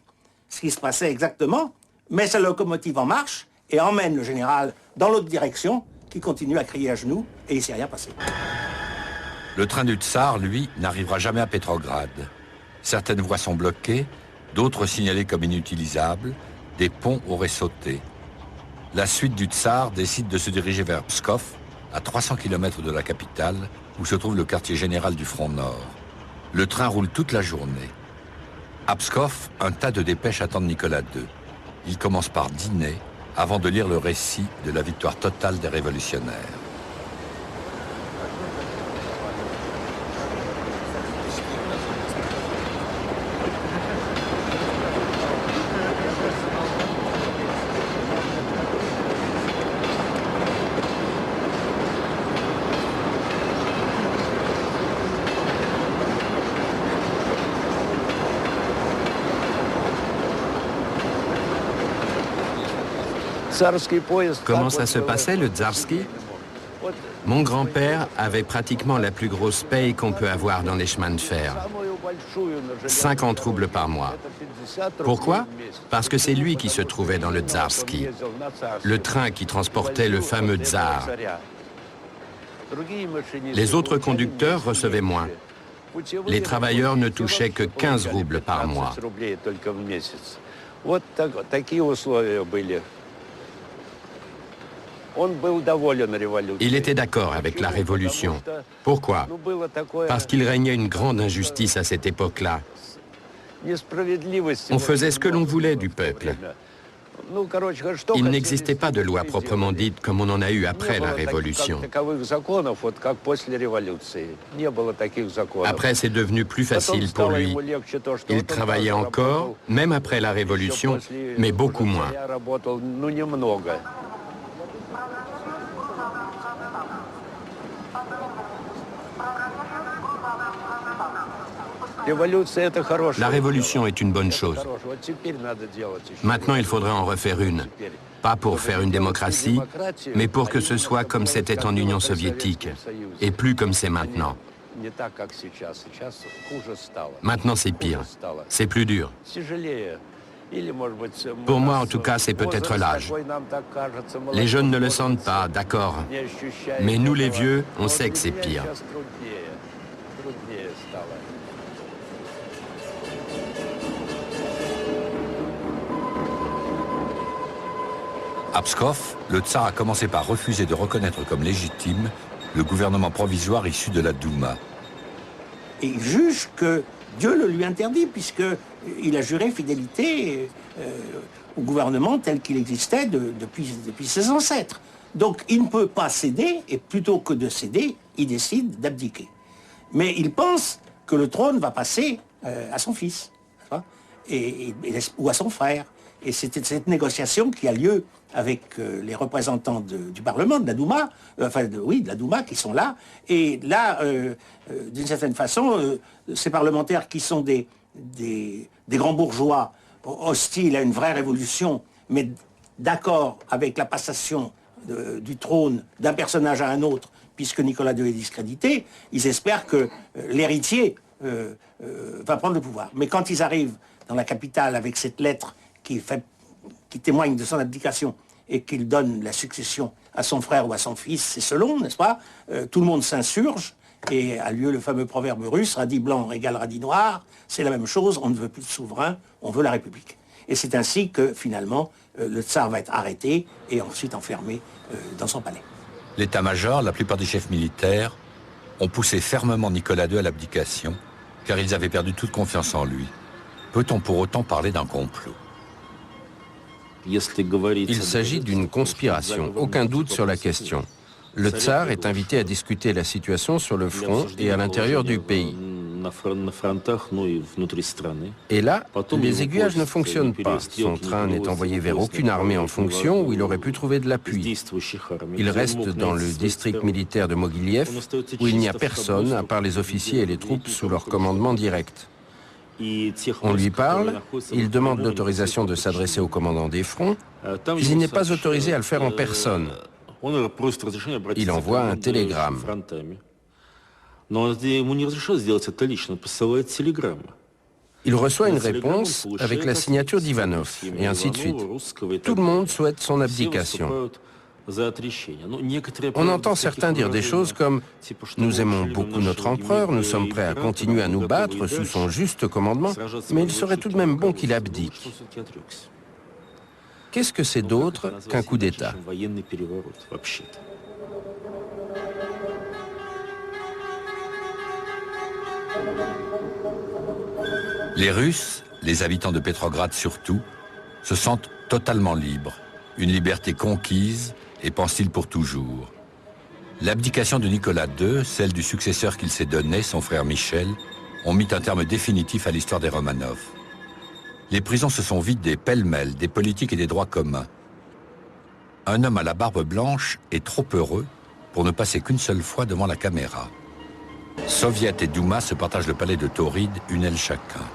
ce qui se passait exactement, met sa locomotive en marche et emmène le général dans l'autre direction, qui continue à crier à genoux, et il ne s'est rien passé. Le train du tsar, lui, n'arrivera jamais à Pétrograd. Certaines voies sont bloquées, d'autres signalées comme inutilisables, des ponts auraient sauté. La suite du tsar décide de se diriger vers Pskov, à 300 km de la capitale, où se trouve le quartier général du front nord. Le train roule toute la journée. À Pskov, un tas de dépêches attendent Nicolas II. Il commence par dîner, avant de lire le récit de la victoire totale des révolutionnaires. Comment ça se passait, le Tsarsky? Mon grand-père avait pratiquement la plus grosse paye qu'on peut avoir dans les chemins de fer. 50 roubles par mois. Pourquoi? Parce que c'est lui qui se trouvait dans le Tsarsky, le train qui transportait le fameux tsar. Les autres conducteurs recevaient moins. Les travailleurs ne touchaient que 15 roubles par mois. Il était d'accord avec la Révolution. Pourquoi? Parce qu'il régnait une grande injustice à cette époque-là. On faisait ce que l'on voulait du peuple. Il n'existait pas de loi proprement dite comme on en a eu après la Révolution. Après, c'est devenu plus facile pour lui. Il travaillait encore, même après la Révolution, mais beaucoup moins. La révolution est une bonne chose. Maintenant, il faudrait en refaire une. Pas pour faire une démocratie, mais pour que ce soit comme c'était en Union soviétique, et plus comme c'est maintenant. Maintenant, c'est pire. C'est plus dur. Pour moi, en tout cas, c'est peut-être l'âge. Les jeunes ne le sentent pas, d'accord. Mais nous, les vieux, on sait que c'est pire. À Pskov, le tsar a commencé par refuser de reconnaître comme légitime le gouvernement provisoire issu de la Douma. Et il juge que Dieu le lui interdit, puisqu'il a juré fidélité au gouvernement tel qu'il existait depuis ses ancêtres. Donc il ne peut pas céder, et plutôt que de céder, il décide d'abdiquer. Mais il pense que le trône va passer à son fils, ou à son frère. Et c'est cette négociation qui a lieu avec les représentants du Parlement, de la Douma, de la Douma qui sont là. Et là, d'une certaine façon, ces parlementaires qui sont des grands bourgeois hostiles à une vraie révolution, mais d'accord avec la passation du trône d'un personnage à un autre, puisque Nicolas II est discrédité, ils espèrent que l'héritier va prendre le pouvoir. Mais quand ils arrivent dans la capitale avec cette lettre qui témoigne de son abdication et qu'il donne la succession à son frère ou à son fils, c'est selon, n'est-ce pas? Tout le monde s'insurge et a lieu le fameux proverbe russe, radis blanc égale radis noir, c'est la même chose, on ne veut plus de souverain, on veut la République. Et c'est ainsi que finalement le tsar va être arrêté et ensuite enfermé dans son palais. L'état-major, la plupart des chefs militaires, ont poussé fermement Nicolas II à l'abdication, car ils avaient perdu toute confiance en lui. Peut-on pour autant parler d'un complot? Il s'agit d'une conspiration, aucun doute sur la question. Le tsar est invité à discuter la situation sur le front et à l'intérieur du pays. Et là, les aiguillages ne fonctionnent pas. Son train n'est envoyé vers aucune armée en fonction où il aurait pu trouver de l'appui. Il reste dans le district militaire de Mogiliev où il n'y a personne à part les officiers et les troupes sous leur commandement direct. On lui parle, il demande l'autorisation de s'adresser au commandant des fronts, mais il n'est pas autorisé à le faire en personne. Il envoie un télégramme. Il reçoit une réponse avec la signature d'Ivanov, et ainsi de suite. Tout le monde souhaite son abdication. On entend certains dire des choses comme « Nous aimons beaucoup notre empereur, nous sommes prêts à continuer à nous battre sous son juste commandement, mais il serait tout de même bon qu'il abdique. » Qu'est-ce que c'est d'autre qu'un coup d'État? Les Russes, les habitants de Pétrograd surtout, se sentent totalement libres. Une liberté conquise, et pense-t-il pour toujours. L'abdication de Nicolas II, celle du successeur qu'il s'est donné, son frère Michel, ont mis un terme définitif à l'histoire des Romanov. Les prisons se sont vidées pêle-mêle des politiques et des droits communs. Un homme à la barbe blanche est trop heureux pour ne passer qu'une seule fois devant la caméra. Soviet et Douma se partagent le palais de Tauride, une aile chacun.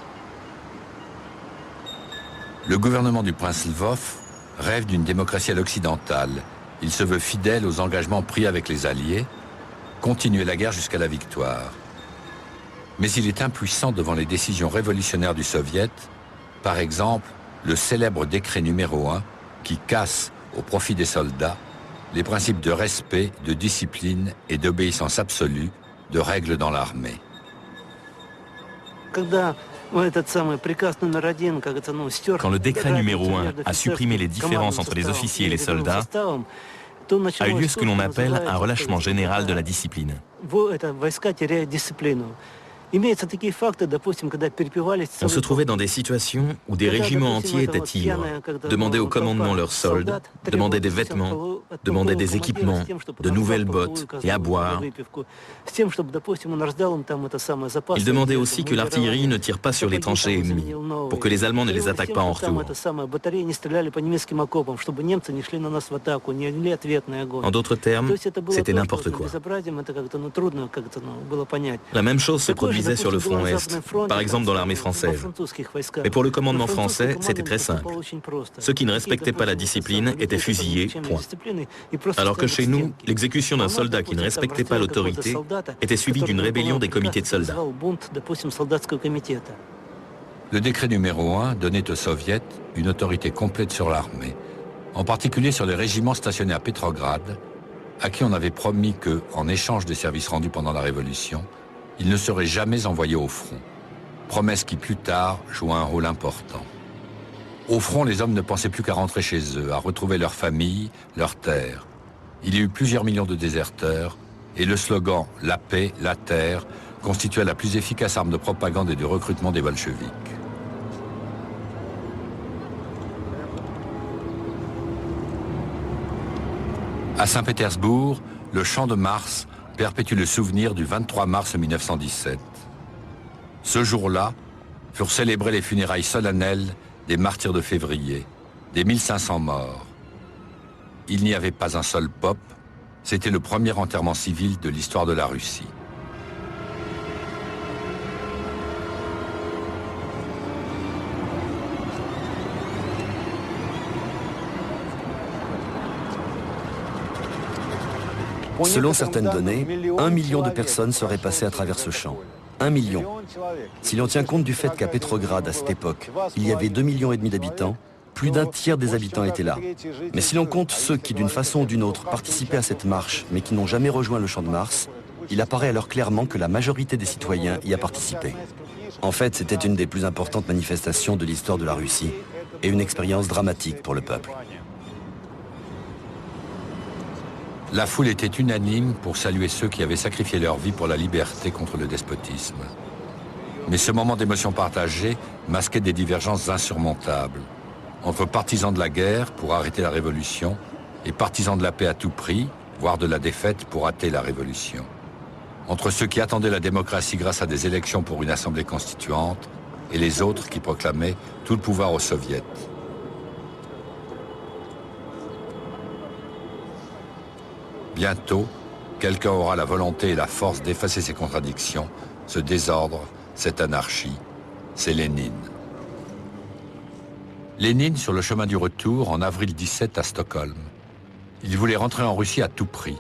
Le gouvernement du prince Lvov rêve d'une démocratie à l'occidentale. Il se veut fidèle aux engagements pris avec les Alliés, continuer la guerre jusqu'à la victoire. Mais il est impuissant devant les décisions révolutionnaires du Soviet, par exemple le célèbre décret numéro 1 qui casse, au profit des soldats, les principes de respect, de discipline et d'obéissance absolue de règles dans l'armée. Quand le décret numéro 1 a supprimé les différences entre les officiers et les soldats, a eu lieu ce que l'on appelle un relâchement général de la discipline. On se trouvait dans des situations où des régiments entiers étaient ivres, demandaient au commandement leurs soldes, demandaient des vêtements, demandaient des équipements, de nouvelles bottes et à boire. Ils demandaient aussi que l'artillerie ne tire pas sur les tranchées ennemies, pour que les Allemands ne les attaquent pas en retour. En d'autres termes, c'était n'importe quoi. La même chose se produisait sur le front Est, par exemple dans l'armée française. Mais pour le commandement français, c'était très simple. Ceux qui ne respectaient pas la discipline étaient fusillés, point. Alors que chez nous, l'exécution d'un soldat qui ne respectait pas l'autorité était suivie d'une rébellion des comités de soldats. Le décret numéro 1 donnait aux soviets une autorité complète sur l'armée, en particulier sur les régiments stationnés à Petrograd, à qui on avait promis que, en échange des services rendus pendant la Révolution, ils ne seraient jamais envoyés au front. Promesse qui, plus tard, joua un rôle important. Au front, les hommes ne pensaient plus qu'à rentrer chez eux, à retrouver leur famille, leur terre. Il y a eu plusieurs millions de déserteurs, et le slogan « La paix, la terre » constituait la plus efficace arme de propagande et de recrutement des bolcheviks. À Saint-Pétersbourg, le Champ de Mars perpétue le souvenir du 23 mars 1917. Ce jour-là furent célébrées les funérailles solennelles des martyrs de février, des 1500 morts. Il n'y avait pas un seul pope, c'était le premier enterrement civil de l'histoire de la Russie. Selon certaines données, 1 million de personnes seraient passées à travers ce champ. 1 million. Si l'on tient compte du fait qu'à Petrograd, à cette époque, il y avait 2,5 millions d'habitants, plus d'un tiers des habitants étaient là. Mais si l'on compte ceux qui, d'une façon ou d'une autre, participaient à cette marche, mais qui n'ont jamais rejoint le Champ de Mars, il apparaît alors clairement que la majorité des citoyens y a participé. En fait, c'était une des plus importantes manifestations de l'histoire de la Russie et une expérience dramatique pour le peuple. La foule était unanime pour saluer ceux qui avaient sacrifié leur vie pour la liberté contre le despotisme. Mais ce moment d'émotion partagée masquait des divergences insurmontables entre partisans de la guerre pour arrêter la révolution et partisans de la paix à tout prix, voire de la défaite pour hâter la révolution. Entre ceux qui attendaient la démocratie grâce à des élections pour une assemblée constituante et les autres qui proclamaient tout le pouvoir aux soviets. Bientôt, quelqu'un aura la volonté et la force d'effacer ces contradictions, ce désordre, cette anarchie. C'est Lénine. Lénine sur le chemin du retour en avril 17 à Stockholm. Il voulait rentrer en Russie à tout prix.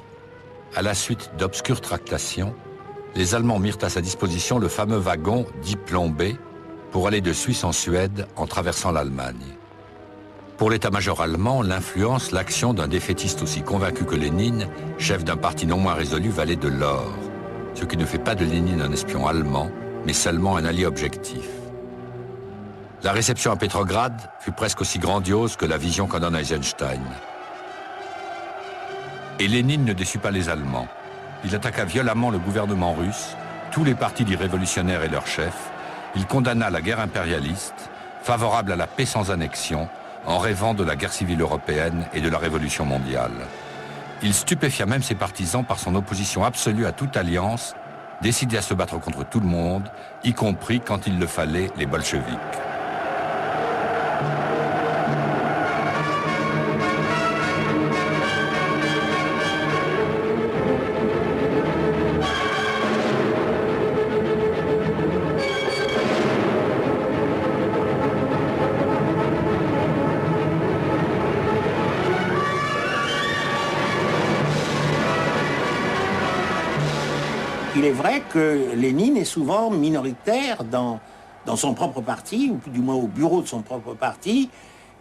À la suite d'obscures tractations, les Allemands mirent à sa disposition le fameux wagon dit plombé pour aller de Suisse en Suède en traversant l'Allemagne. Pour l'état-major allemand, l'influence, l'action d'un défaitiste aussi convaincu que Lénine, chef d'un parti non moins résolu, valait de l'or. Ce qui ne fait pas de Lénine un espion allemand, mais seulement un allié objectif. La réception à Petrograd fut presque aussi grandiose que la vision qu'en donne Eisenstein. Et Lénine ne déçut pas les Allemands. Il attaqua violemment le gouvernement russe, tous les partis dits révolutionnaires et leurs chefs. Il condamna la guerre impérialiste, favorable à la paix sans annexion, en rêvant de la guerre civile européenne et de la révolution mondiale. Il stupéfia même ses partisans par son opposition absolue à toute alliance, décidé à se battre contre tout le monde, y compris, quand il le fallait, les bolcheviks. il est vrai que Lénine est souvent minoritaire dans son propre parti, ou du moins au bureau de son propre parti,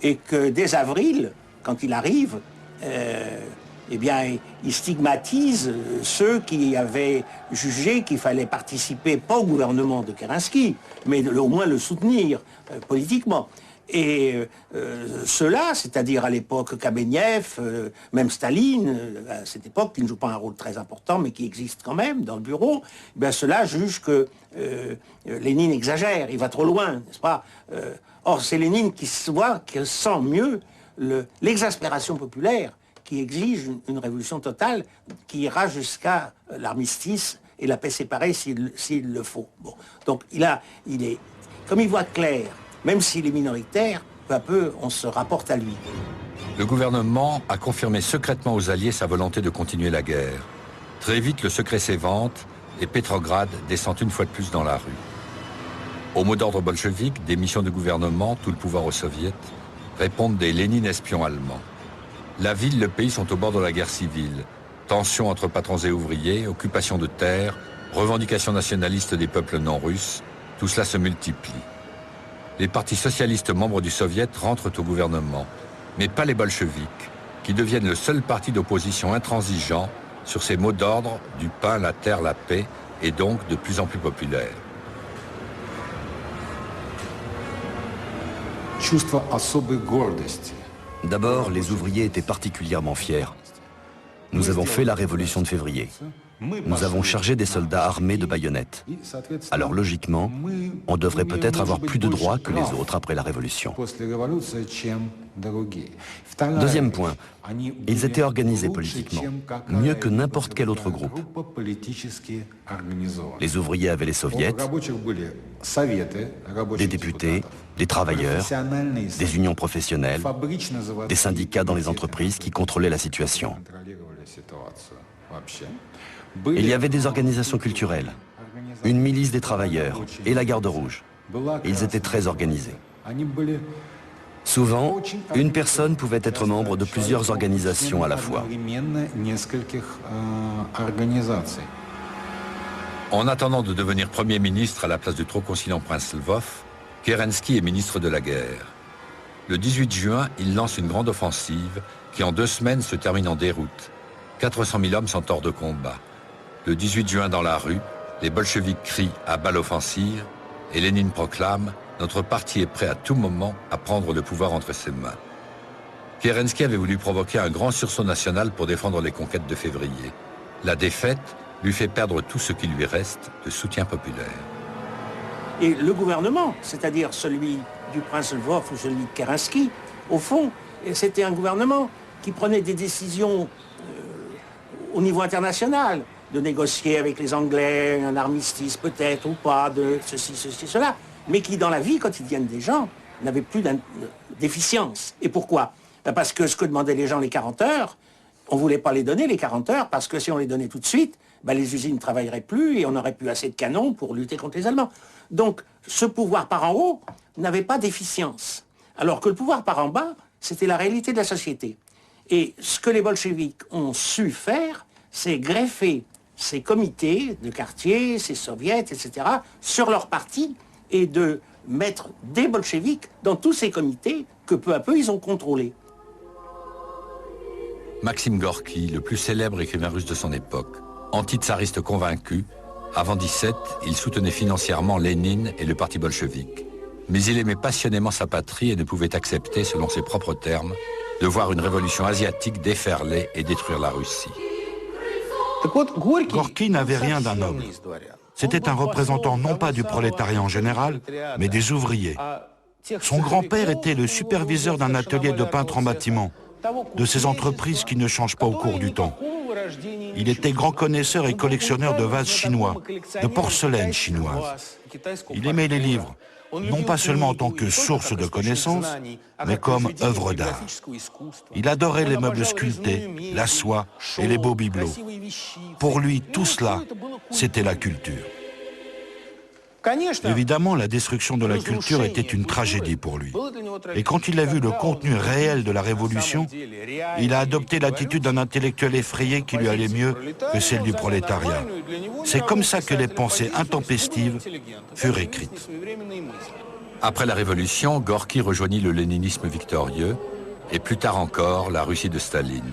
et que dès avril, quand il arrive, eh bien, il stigmatise ceux qui avaient jugé qu'il fallait participer, pas au gouvernement de Kerensky, mais au moins le soutenir politiquement. Et ceux-là, c'est-à-dire à l'époque Kamenev, même Staline, à cette époque, qui ne joue pas un rôle très important, mais qui existe quand même dans le bureau, eh bien ceux-là jugent que Lénine exagère, il va trop loin, n'est-ce pas? Or, c'est Lénine qui sent mieux l'exaspération populaire qui exige une révolution totale qui ira jusqu'à l'armistice et la paix séparée s'il le faut. Bon. Donc, comme il voit clair, même s'il est minoritaire, peu à peu, on se rapporte à lui. Le gouvernement a confirmé secrètement aux Alliés sa volonté de continuer la guerre. Très vite, le secret s'évente et Petrograd descend une fois de plus dans la rue. Au mot d'ordre bolchevique, des missions de gouvernement, tout le pouvoir aux soviets, répondent des Lénine espions allemands. La ville, le pays sont au bord de la guerre civile. Tensions entre patrons et ouvriers, occupation de terres, revendications nationalistes des peuples non russes, tout cela se multiplie. Les partis socialistes membres du Soviet rentrent au gouvernement, mais pas les bolcheviks, qui deviennent le seul parti d'opposition intransigeant sur ces mots d'ordre du pain, la terre, la paix, et donc de plus en plus populaire. D'abord, les ouvriers étaient particulièrement fiers. Nous avons fait la révolution de février. Nous avons chargé des soldats armés de baïonnettes. Alors logiquement, on devrait peut-être avoir plus de droits que les autres après la révolution. Deuxième point, ils étaient organisés politiquement, mieux que n'importe quel autre groupe. Les ouvriers avaient les soviets, des députés, des travailleurs, des unions professionnelles, des syndicats dans les entreprises qui contrôlaient la situation. Il y avait des organisations culturelles, une milice des travailleurs et la Garde rouge. Ils étaient très organisés. Souvent, une personne pouvait être membre de plusieurs organisations à la fois. En attendant de devenir Premier ministre à la place du trop conciliant prince Lvov, Kerensky est ministre de la guerre. Le 18 juin, il lance une grande offensive qui en 2 semaines se termine en déroute. 400 000 hommes sont hors de combat. Le 18 juin, dans la rue, les bolcheviks crient à bas l'offensive et Lénine proclame « Notre parti est prêt à tout moment à prendre le pouvoir entre ses mains ». Kerensky avait voulu provoquer un grand sursaut national pour défendre les conquêtes de février. La défaite lui fait perdre tout ce qui lui reste de soutien populaire. Et le gouvernement, c'est-à-dire celui du prince Lvov ou celui de Kerensky, au fond, c'était un gouvernement qui prenait des décisions au niveau international, de négocier avec les Anglais, un armistice peut-être ou pas, de ceci, cela, mais qui dans la vie quotidienne des gens n'avaient plus d'efficience. Et pourquoi? Parce que ce que demandaient les gens les 40 heures, on ne voulait pas les donner les 40 heures, parce que si on les donnait tout de suite, les usines ne travailleraient plus et on n'aurait plus assez de canons pour lutter contre les Allemands. Donc ce pouvoir par en haut n'avait pas d'efficience, alors que le pouvoir par en bas, c'était la réalité de la société. Et ce que les bolcheviks ont su faire, c'est greffer ces comités de quartier, ces soviets, etc., sur leur parti et de mettre des bolcheviks dans tous ces comités que peu à peu ils ont contrôlés. Maxime Gorky, le plus célèbre écrivain russe de son époque, anti-tsariste convaincu, avant 17, il soutenait financièrement Lénine et le parti bolchevique. Mais il aimait passionnément sa patrie et ne pouvait accepter, selon ses propres termes, de voir une révolution asiatique déferler et détruire la Russie. Gorky n'avait rien d'un noble. C'était un représentant non pas du prolétariat en général, mais des ouvriers. Son grand-père était le superviseur d'un atelier de peintre en bâtiment, de ces entreprises qui ne changent pas au cours du temps. Il était grand connaisseur et collectionneur de vases chinois, de porcelaine chinoise. Il aimait les livres, non pas seulement en tant que source de connaissances, mais comme œuvre d'art. Il adorait les meubles sculptés, la soie et les beaux bibelots. Pour lui, tout cela, c'était la culture. Évidemment, la destruction de la culture était une tragédie pour lui. Et quand il a vu le contenu réel de la révolution, il a adopté l'attitude d'un intellectuel effrayé qui lui allait mieux que celle du prolétariat. C'est comme ça que les pensées intempestives furent écrites. Après la Révolution, Gorky rejoignit le léninisme victorieux et plus tard encore la Russie de Staline.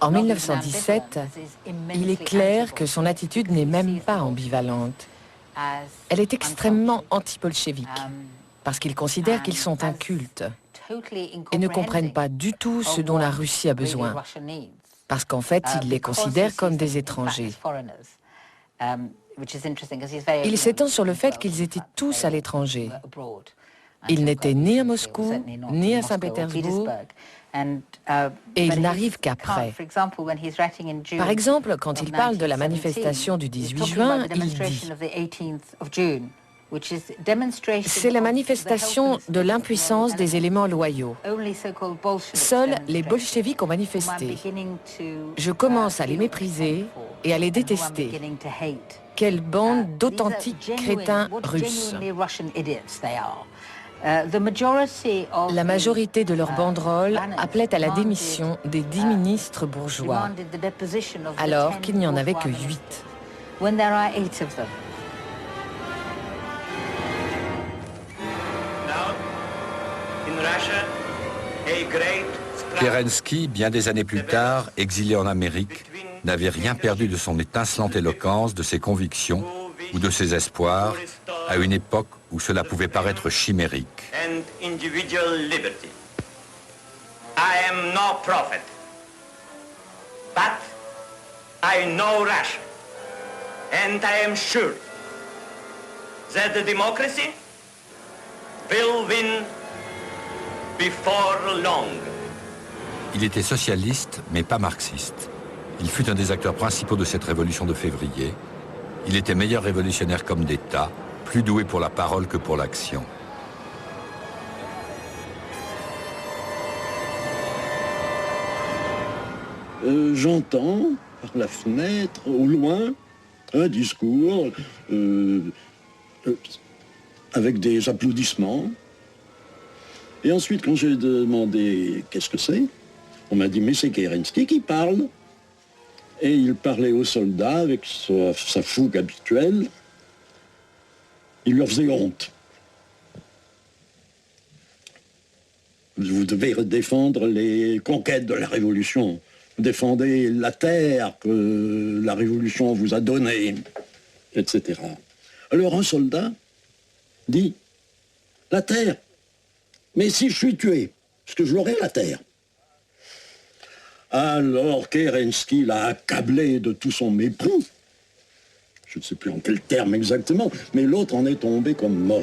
En 1917, il est clair que son attitude n'est même pas ambivalente. Elle est extrêmement anti-bolchevique, parce qu'il considère qu'ils sont un culte et ne comprennent pas du tout ce dont la Russie a besoin, parce qu'en fait, il les considère comme des étrangers. Il s'étend sur le fait qu'ils étaient tous à l'étranger. Ils n'étaient ni à Moscou, ni à Saint-Pétersbourg, et ils n'arrivent qu'après. Par exemple, quand il parle de la manifestation du 18 juin, il dit « C'est la manifestation de l'impuissance des éléments loyaux. Seuls les bolcheviks ont manifesté. Je commence à les mépriser et à les détester. Quelle bande d'authentiques crétins russes. » La majorité de leurs banderoles appelait à la démission des 10 ministres bourgeois, alors qu'il n'y en avait que 8. Kerensky, bien des années plus tard, exilé en Amérique, n'avait rien perdu de son étincelante éloquence, de ses convictions ou de ses espoirs, à une époque où cela pouvait paraître chimérique. I am no prophet, but I know Russia, and I am sure that the democracy will win before long. Il était socialiste, mais pas marxiste. Il fut un des acteurs principaux de cette révolution de février. Il était meilleur révolutionnaire qu'homme d'État, plus doué pour la parole que pour l'action. J'entends par la fenêtre, au loin, un discours avec des applaudissements. Et ensuite, quand j'ai demandé qu'est-ce que c'est, on m'a dit mais c'est Kerensky qui parle. Et il parlait aux soldats avec sa fougue habituelle. Il leur faisait honte. Vous devez défendre les conquêtes de la Révolution. Vous défendez la terre que la Révolution vous a donnée, etc. Alors un soldat dit, la terre, mais si je suis tué, est-ce que je l'aurai la terre? Alors Kerensky l'a accablé de tout son mépris. Je ne sais plus en quel terme exactement, mais l'autre en est tombé comme mort.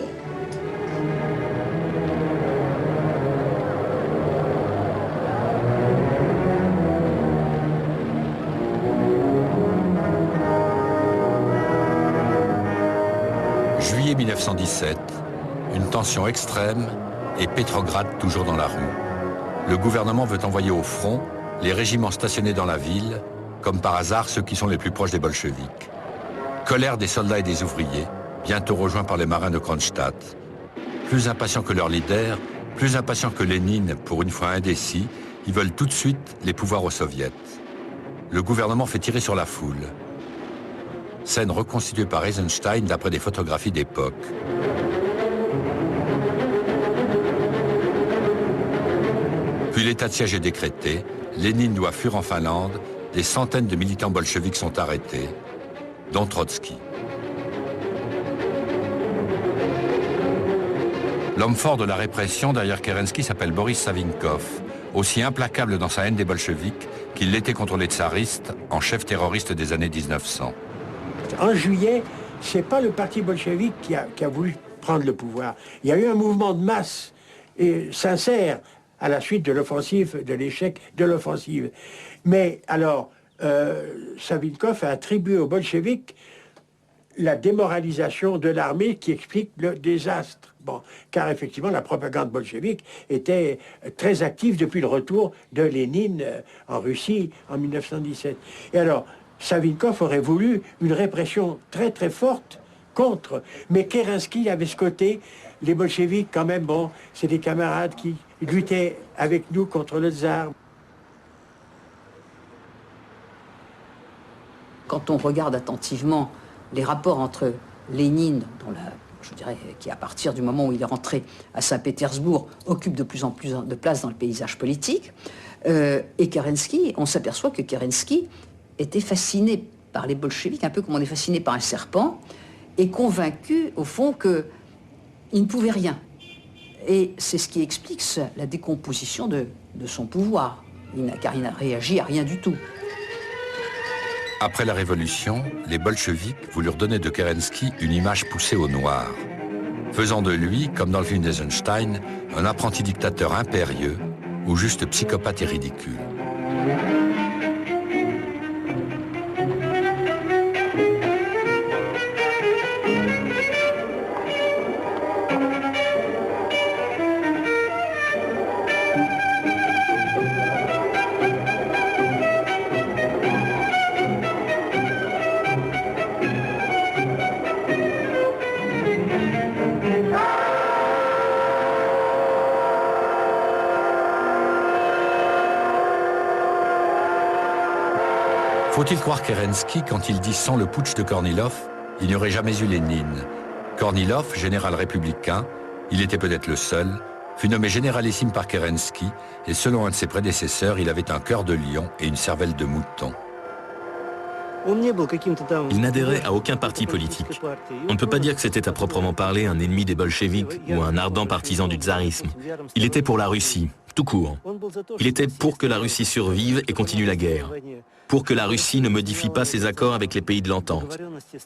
Juillet 1917, une tension extrême et Pétrograd toujours dans la rue. Le gouvernement veut envoyer au front les régiments stationnés dans la ville, comme par hasard ceux qui sont les plus proches des bolcheviks. Colère des soldats et des ouvriers, bientôt rejoints par les marins de Kronstadt. Plus impatients que leur leader, plus impatients que Lénine, pour une fois indécis, ils veulent tout de suite les pouvoirs aux soviets. Le gouvernement fait tirer sur la foule. Scène reconstituée par Eisenstein d'après des photographies d'époque. Puis l'état de siège est décrété, Lénine doit fuir en Finlande, des centaines de militants bolcheviks sont arrêtés, dont Trotsky. L'homme fort de la répression derrière Kerensky s'appelle Boris Savinkov, aussi implacable dans sa haine des bolcheviks qu'il l'était contre les tsaristes, en chef terroriste des années 1900. En juillet, c'est pas le parti bolchevique qui a voulu prendre le pouvoir. Il y a eu un mouvement de masse et sincère à la suite de l'offensive, de l'échec de l'offensive. Mais alors, Savinkov a attribué aux bolcheviks la démoralisation de l'armée qui explique le désastre. Bon, car effectivement, la propagande bolchevique était très active depuis le retour de Lénine en Russie en 1917. Et alors, Savinkov aurait voulu une répression très très forte contre, mais Kerensky avait ce côté, les bolcheviks quand même, bon, c'est des camarades qui luttaient avec nous contre le tsar. Quand on regarde attentivement les rapports entre Lénine, je dirais, qui à partir du moment où il est rentré à Saint-Pétersbourg, occupe de plus en plus de place dans le paysage politique, et Kerensky, on s'aperçoit que Kerensky était fasciné par les bolcheviks, un peu comme on est fasciné par un serpent, et convaincu, au fond, qu'il ne pouvait rien. Et c'est ce qui explique la décomposition de son pouvoir, car il n'a réagi à rien du tout. Après la Révolution, les bolcheviks voulurent donner de Kerensky une image poussée au noir, faisant de lui, comme dans le film d'Eisenstein, un apprenti dictateur impérieux ou juste psychopathe et ridicule. Faut-il croire Kerensky quand il dit sans le putsch de Kornilov, il n'y aurait jamais eu Lénine. Kornilov, général républicain, il était peut-être le seul, fut nommé généralissime par Kerensky et selon un de ses prédécesseurs, il avait un cœur de lion et une cervelle de mouton. Il n'adhérait à aucun parti politique. On ne peut pas dire que c'était à proprement parler un ennemi des bolcheviks ou un ardent partisan du tsarisme. Il était pour la Russie, tout court. Il était pour que la Russie survive et continue la guerre. Pour que la Russie ne modifie pas ses accords avec les pays de l'entente.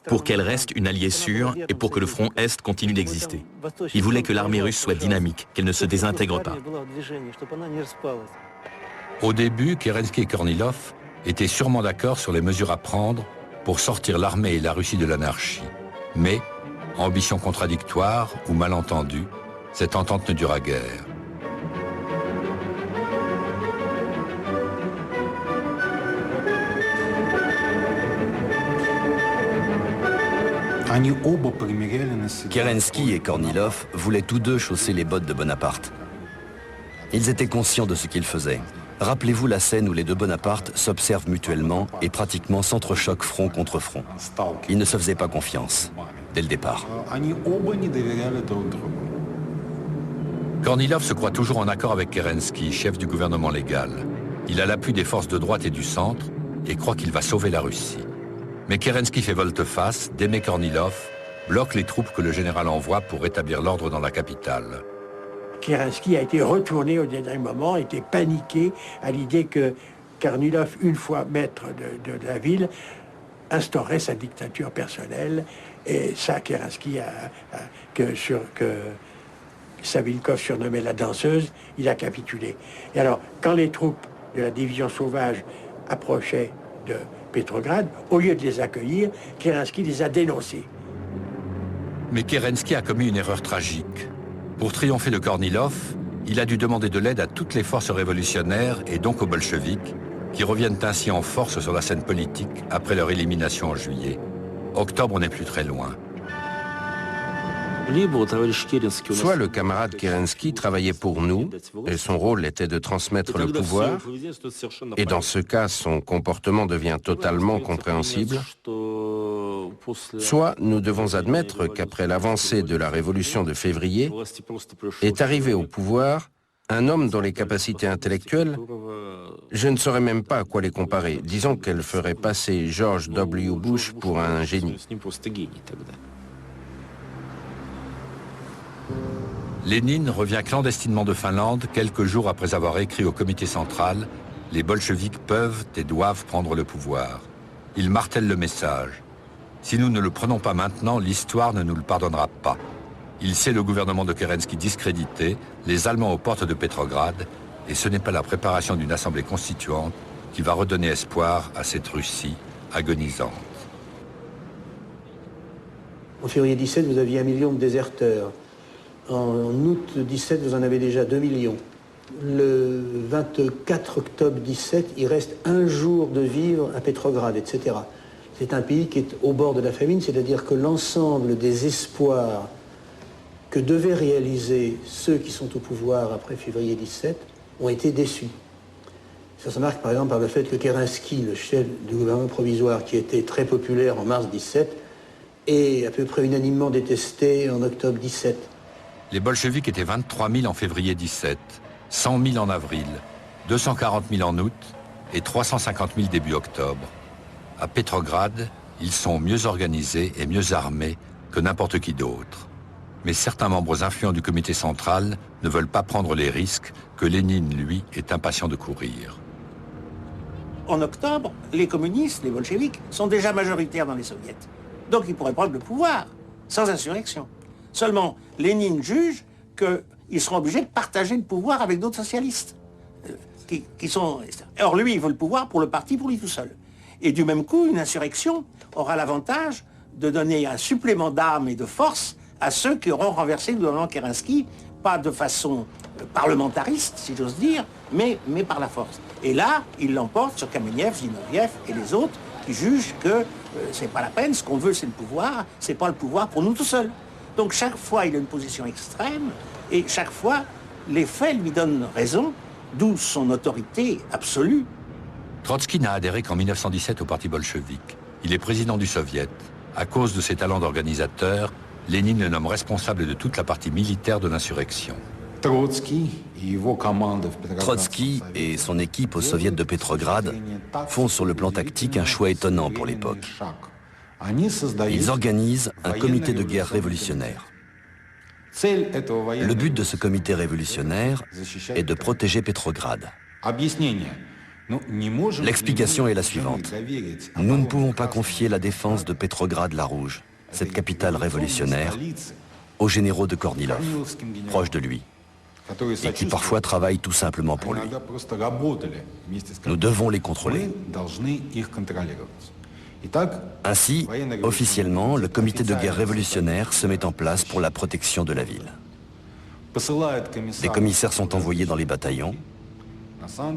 Pour qu'elle reste une alliée sûre et pour que le front Est continue d'exister. Il voulait que l'armée russe soit dynamique, qu'elle ne se désintègre pas. Au début, Kerensky et Kornilov étaient sûrement d'accord sur les mesures à prendre pour sortir l'armée et la Russie de l'anarchie. Mais, ambition contradictoire ou malentendu, cette entente ne dura guère. Kerensky et Kornilov voulaient tous deux chausser les bottes de Bonaparte. Ils étaient conscients de ce qu'ils faisaient. Rappelez-vous la scène où les deux Bonaparte s'observent mutuellement et pratiquement s'entrechoquent front contre front. Ils ne se faisaient pas confiance, dès le départ. Kornilov se croit toujours en accord avec Kerensky, chef du gouvernement légal. Il a l'appui des forces de droite et du centre et croit qu'il va sauver la Russie. Mais Kerensky fait volte-face, démet Kornilov, bloque les troupes que le général envoie pour rétablir l'ordre dans la capitale. Kerensky a été retourné au dernier moment, était paniqué à l'idée que Kornilov, une fois maître de la ville, instaurerait sa dictature personnelle. Et ça, Kerensky, que Savinkov surnommait la danseuse, il a capitulé. Et alors, quand les troupes de la division sauvage approchaient de Petrograd, au lieu de les accueillir, Kerensky les a dénoncés. Mais Kerensky a commis une erreur tragique. Pour triompher de Kornilov, il a dû demander de l'aide à toutes les forces révolutionnaires et donc aux bolcheviks, qui reviennent ainsi en force sur la scène politique après leur élimination en juillet. Octobre n'est plus très loin. Soit le camarade Kerensky travaillait pour nous, et son rôle était de transmettre le pouvoir, et dans ce cas, son comportement devient totalement compréhensible, soit nous devons admettre qu'après l'avancée de la révolution de février, est arrivé au pouvoir un homme dont les capacités intellectuelles, je ne saurais même pas à quoi les comparer. Disons qu'elle ferait passer George W. Bush pour un génie. Lénine revient clandestinement de Finlande quelques jours après avoir écrit au comité central « Les bolcheviks peuvent et doivent prendre le pouvoir ». Il martèle le message. Si nous ne le prenons pas maintenant, l'histoire ne nous le pardonnera pas. Il sait le gouvernement de Kerensky discrédité, les Allemands aux portes de Petrograd, et ce n'est pas la préparation d'une assemblée constituante qui va redonner espoir à cette Russie agonisante. En février 17, vous aviez 1 million de déserteurs. En août 17, vous en avez déjà 2 millions. Le 24 octobre 17, il reste 1 jour de vivre à Petrograd, etc. C'est un pays qui est au bord de la famine, c'est-à-dire que l'ensemble des espoirs que devaient réaliser ceux qui sont au pouvoir après février 17 ont été déçus. Ça se marque par exemple par le fait que Kerensky, le chef du gouvernement provisoire, qui était très populaire en mars 17, est à peu près unanimement détesté en octobre 17. Les bolcheviks étaient 23 000 en février 17, 100 000 en avril, 240 000 en août et 350 000 début octobre. À Petrograd, ils sont mieux organisés et mieux armés que n'importe qui d'autre. Mais certains membres influents du comité central ne veulent pas prendre les risques que Lénine, lui, est impatient de courir. En octobre, les communistes, les bolcheviks, sont déjà majoritaires dans les soviets. Donc ils pourraient prendre le pouvoir, sans insurrection. Seulement, Lénine juge qu'ils seront obligés de partager le pouvoir avec d'autres socialistes. Or, lui, il veut le pouvoir pour le parti, pour lui tout seul. Et du même coup, une insurrection aura l'avantage de donner un supplément d'armes et de force à ceux qui auront renversé le gouvernement Kerensky, pas de façon parlementariste, si j'ose dire, mais par la force. Et là, il l'emporte sur Kamenev, Zinoviev et les autres qui jugent que c'est pas la peine, ce qu'on veut c'est le pouvoir, c'est pas le pouvoir pour nous tout seuls. Donc chaque fois, il a une position extrême et chaque fois, les faits lui donnent raison, d'où son autorité absolue. Trotsky n'a adhéré qu'en 1917 au parti bolchevique. Il est président du Soviet. À cause de ses talents d'organisateur, Lénine le nomme responsable de toute la partie militaire de l'insurrection. Trotsky et son équipe au Soviet de Petrograd font sur le plan tactique un choix étonnant pour l'époque. Ils organisent un comité de guerre révolutionnaire. Le but de ce comité révolutionnaire est de protéger Petrograd. L'explication est la suivante. Nous ne pouvons pas confier la défense de Petrograd-la-Rouge, cette capitale révolutionnaire, aux généraux de Kornilov, proches de lui, et qui parfois travaillent tout simplement pour lui. Nous devons les contrôler. Ainsi, officiellement, le comité de guerre révolutionnaire se met en place pour la protection de la ville. Des commissaires sont envoyés dans les bataillons,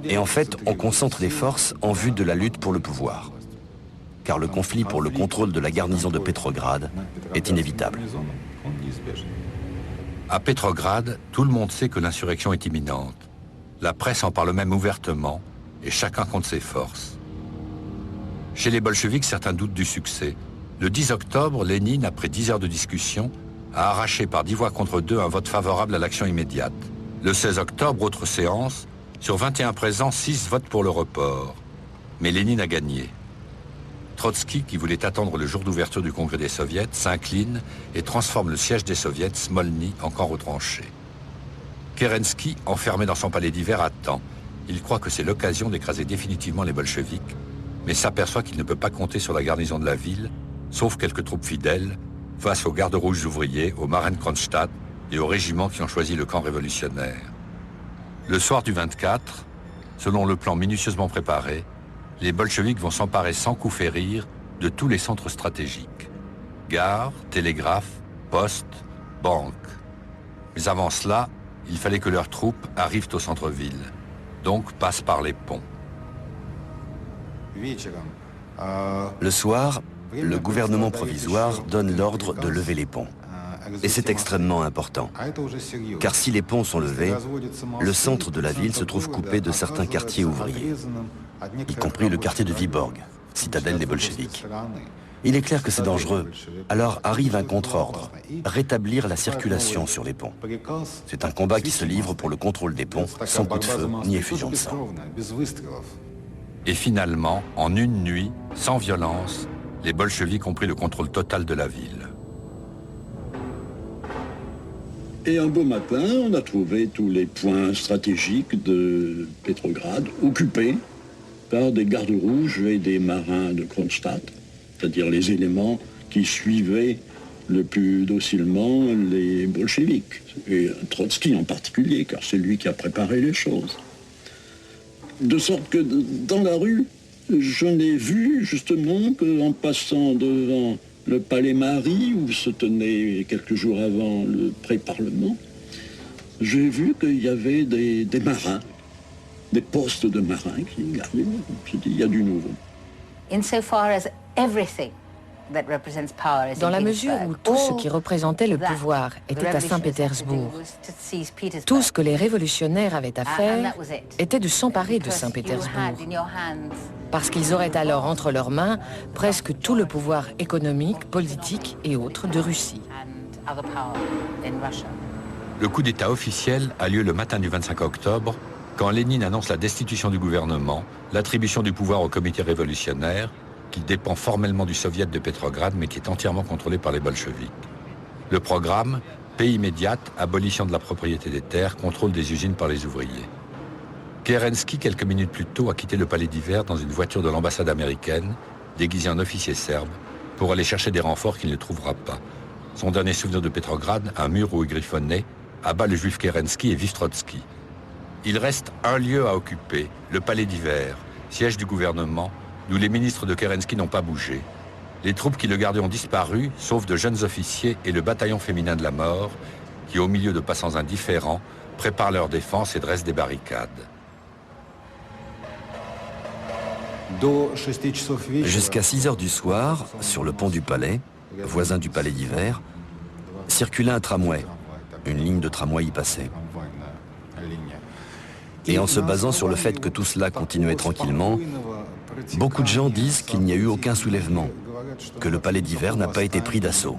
et en fait, on concentre les forces en vue de la lutte pour le pouvoir, car le conflit pour le contrôle de la garnison de Petrograd est inévitable. À Petrograd, tout le monde sait que l'insurrection est imminente. La presse en parle même ouvertement, et chacun compte ses forces. Chez les bolcheviks, certains doutent du succès. Le 10 octobre, Lénine, après 10 heures de discussion, a arraché par 10 voix contre 2 un vote favorable à l'action immédiate. Le 16 octobre, autre séance, sur 21 présents, 6 votent pour le report. Mais Lénine a gagné. Trotsky, qui voulait attendre le jour d'ouverture du congrès des soviets, s'incline et transforme le siège des soviets, Smolny, en camp retranché. Kerensky, enfermé dans son palais d'hiver, attend. Il croit que c'est l'occasion d'écraser définitivement les bolcheviks, mais s'aperçoit qu'il ne peut pas compter sur la garnison de la ville, sauf quelques troupes fidèles, face aux gardes rouges ouvriers, aux Marine-Kronstadt et aux régiments qui ont choisi le camp révolutionnaire. Le soir du 24, selon le plan minutieusement préparé, les bolcheviks vont s'emparer sans coup férir de tous les centres stratégiques. Gares, télégraphes, postes, banques. Mais avant cela, il fallait que leurs troupes arrivent au centre-ville, donc passent par les ponts. Le soir, le gouvernement provisoire donne l'ordre de lever les ponts. Et c'est extrêmement important, car si les ponts sont levés, le centre de la ville se trouve coupé de certains quartiers ouvriers, y compris le quartier de Vyborg, citadelle des bolcheviks. Il est clair que c'est dangereux, alors arrive un contre-ordre, rétablir la circulation sur les ponts. C'est un combat qui se livre pour le contrôle des ponts, sans coup de feu ni effusion de sang. Et finalement, en une nuit, sans violence, les bolcheviks ont pris le contrôle total de la ville. Et un beau matin, on a trouvé tous les points stratégiques de Petrograd occupés par des gardes rouges et des marins de Kronstadt, c'est-à-dire les éléments qui suivaient le plus docilement les bolcheviks, et Trotsky en particulier, car c'est lui qui a préparé les choses. De sorte que dans la rue, je n'ai vu justement qu'en passant devant le palais Marie, où se tenait quelques jours avant le pré-parlement, j'ai vu qu'il y avait des marins, des postes de marins qui gardaient. J'ai dit, il y a du nouveau. Dans la mesure où tout ce qui représentait le pouvoir était à Saint-Pétersbourg, tout ce que les révolutionnaires avaient à faire était de s'emparer de Saint-Pétersbourg, parce qu'ils auraient alors entre leurs mains presque tout le pouvoir économique, politique et autres de Russie. Le coup d'État officiel a lieu le matin du 25 octobre, quand Lénine annonce la destitution du gouvernement, l'attribution du pouvoir au comité révolutionnaire, qui dépend formellement du soviet de Petrograd, mais qui est entièrement contrôlé par les bolcheviks. Le programme, paix immédiate, abolition de la propriété des terres, contrôle des usines par les ouvriers. Kerensky, quelques minutes plus tôt, a quitté le palais d'hiver dans une voiture de l'ambassade américaine, déguisé en officier serbe, pour aller chercher des renforts qu'il ne trouvera pas. Son dernier souvenir de Petrograd, un mur où il griffonnait, abat le juif Kerensky et vive Trotsky. Il reste un lieu à occuper, le palais d'hiver, siège du gouvernement, d'où les ministres de Kerensky n'ont pas bougé. Les troupes qui le gardaient ont disparu, sauf de jeunes officiers et le bataillon féminin de la mort, qui, au milieu de passants indifférents, préparent leur défense et dressent des barricades. Jusqu'à 6 heures du soir, sur le pont du palais, voisin du palais d'hiver, circulait un tramway. Une ligne de tramway y passait. Et en se basant sur le fait que tout cela continuait tranquillement, beaucoup de gens disent qu'il n'y a eu aucun soulèvement, que le palais d'hiver n'a pas été pris d'assaut.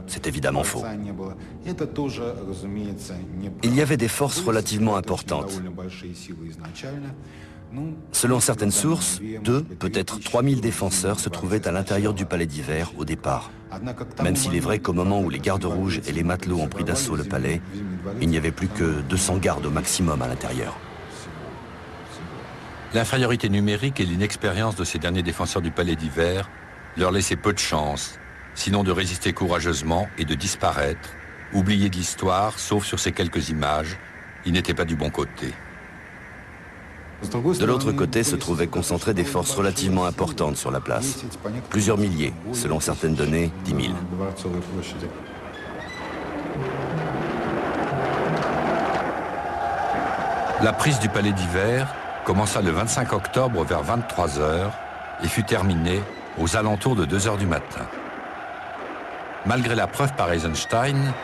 C'est évidemment faux. Il y avait des forces relativement importantes. Selon certaines sources, 2, peut-être 3000 défenseurs se trouvaient à l'intérieur du palais d'hiver au départ. Même s'il est vrai qu'au moment où les gardes rouges et les matelots ont pris d'assaut le palais, il n'y avait plus que 200 gardes au maximum à l'intérieur. L'infériorité numérique et l'inexpérience de ces derniers défenseurs du palais d'hiver leur laissaient peu de chance, sinon de résister courageusement et de disparaître, oubliés de l'histoire, sauf sur ces quelques images. Ils n'étaient pas du bon côté. De l'autre côté se trouvaient concentrées des forces relativement importantes sur la place. Plusieurs milliers, selon certaines données, 10 000. La prise du palais d'hiver commença le 25 octobre vers 23 h et fut terminée aux alentours de 2 h du matin. Malgré la preuve par Eisenstein,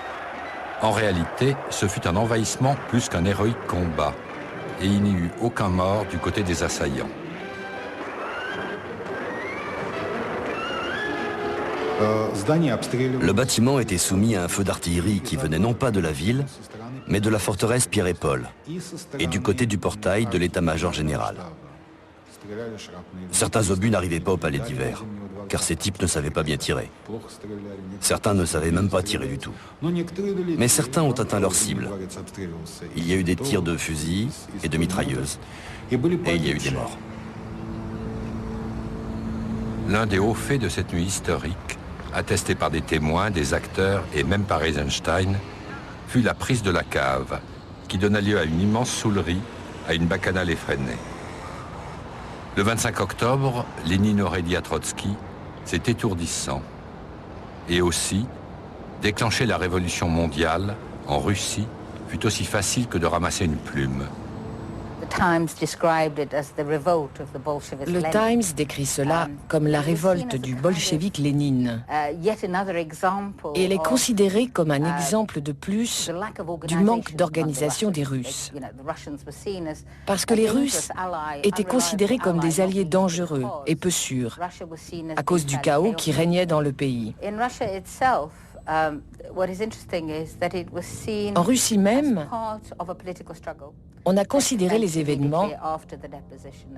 en réalité, ce fut un envahissement plus qu'un héroïque combat, et il n'y eut aucun mort du côté des assaillants. Le bâtiment était soumis à un feu d'artillerie qui venait non pas de la ville, mais de la forteresse Pierre et Paul, et du côté du portail de l'état-major général. Certains obus n'arrivaient pas au palais d'hiver, car ces types ne savaient pas bien tirer. Certains ne savaient même pas tirer du tout. Mais certains ont atteint leur cible. Il y a eu des tirs de fusils et de mitrailleuses, et il y a eu des morts. L'un des hauts faits de cette nuit historique, attesté par des témoins, des acteurs et même par Eisenstein, fut la prise de la cave, qui donna lieu à une immense saoulerie, à une bacchanale effrénée. Le 25 octobre, Lénine aurait dit à Trotsky, c'est étourdissant. Et aussi, déclencher la révolution mondiale, en Russie, fut aussi facile que de ramasser une plume. Le Times décrit cela comme la révolte du bolchevique Lénine. Et elle est considérée comme un exemple de plus du manque d'organisation des Russes. Parce que les Russes étaient considérés comme des alliés dangereux et peu sûrs, à cause du chaos qui régnait dans le pays. En Russie même, on a considéré les événements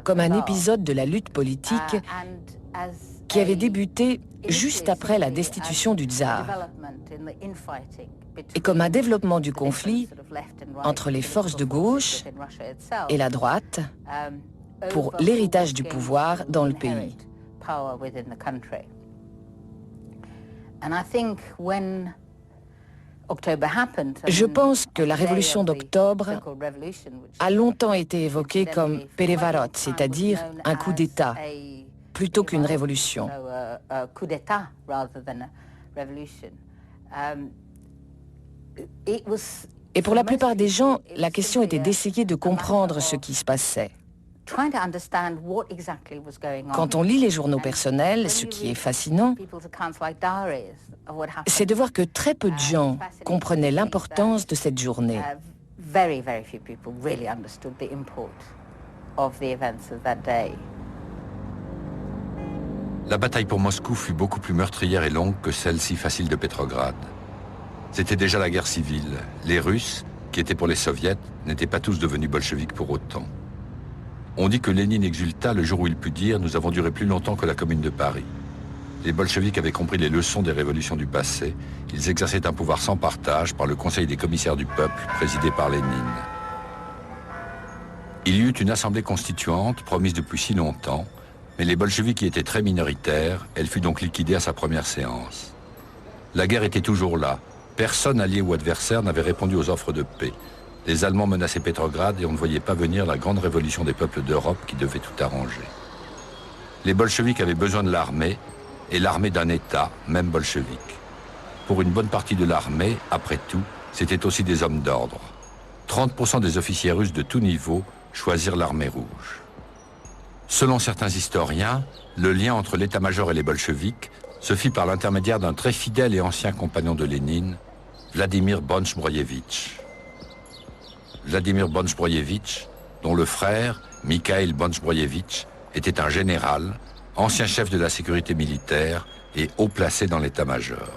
comme un épisode de la lutte politique qui avait débuté juste après la destitution du tsar et comme un développement du conflit entre les forces de gauche et la droite pour l'héritage du pouvoir dans le pays. Je pense que la révolution d'octobre a longtemps été évoquée comme Perevarot, c'est-à-dire un coup d'État, plutôt qu'une révolution. coup d'État rather than a revolution. Et pour la plupart des gens, la question était d'essayer de comprendre ce qui se passait. Quand on lit les journaux personnels, ce qui est fascinant, c'est de voir que très peu de gens comprenaient l'importance de cette journée. La bataille pour Moscou fut beaucoup plus meurtrière et longue que celle si facile de Pétrograd. C'était déjà la guerre civile. Les Russes, qui étaient pour les Soviets, n'étaient pas tous devenus bolcheviques pour autant. On dit que Lénine exulta le jour où il put dire « Nous avons duré plus longtemps que la Commune de Paris ». Les bolcheviks avaient compris les leçons des révolutions du passé. Ils exerçaient un pouvoir sans partage par le Conseil des commissaires du peuple, présidé par Lénine. Il y eut une assemblée constituante, promise depuis si longtemps, mais les bolcheviks y étaient très minoritaires, elle fut donc liquidée à sa première séance. La guerre était toujours là. Personne, allié ou adversaire, n'avait répondu aux offres de paix. Les Allemands menaçaient Pétrograd et on ne voyait pas venir la grande révolution des peuples d'Europe qui devait tout arranger. Les bolcheviks avaient besoin de l'armée, et l'armée d'un État, même bolchevique. Pour une bonne partie de l'armée, après tout, c'était aussi des hommes d'ordre. 30% des officiers russes de tout niveau choisirent l'armée rouge. Selon certains historiens, le lien entre l'état-major et les bolcheviks se fit par l'intermédiaire d'un très fidèle et ancien compagnon de Lénine, Vladimir Bonch-Broyevitch. Vladimir Bonch-Broyevitch, dont le frère, Mikhail Bonch-Broyevitch, était un général, ancien chef de la sécurité militaire et haut placé dans l'état-major.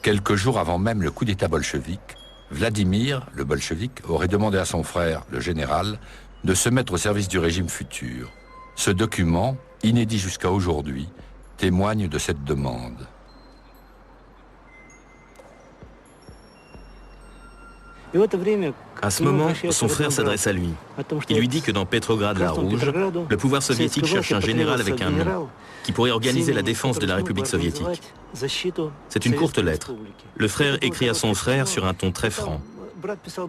Quelques jours avant même le coup d'état bolchevique, Vladimir, le bolchevique, aurait demandé à son frère, le général, de se mettre au service du régime futur. Ce document, inédit jusqu'à aujourd'hui, témoigne de cette demande. À ce moment, son frère s'adresse à lui. Il lui dit que dans Pétrograd la Rouge, le pouvoir soviétique cherche un général avec un nom, qui pourrait organiser la défense de la République soviétique. C'est une courte lettre. Le frère écrit à son frère sur un ton très franc.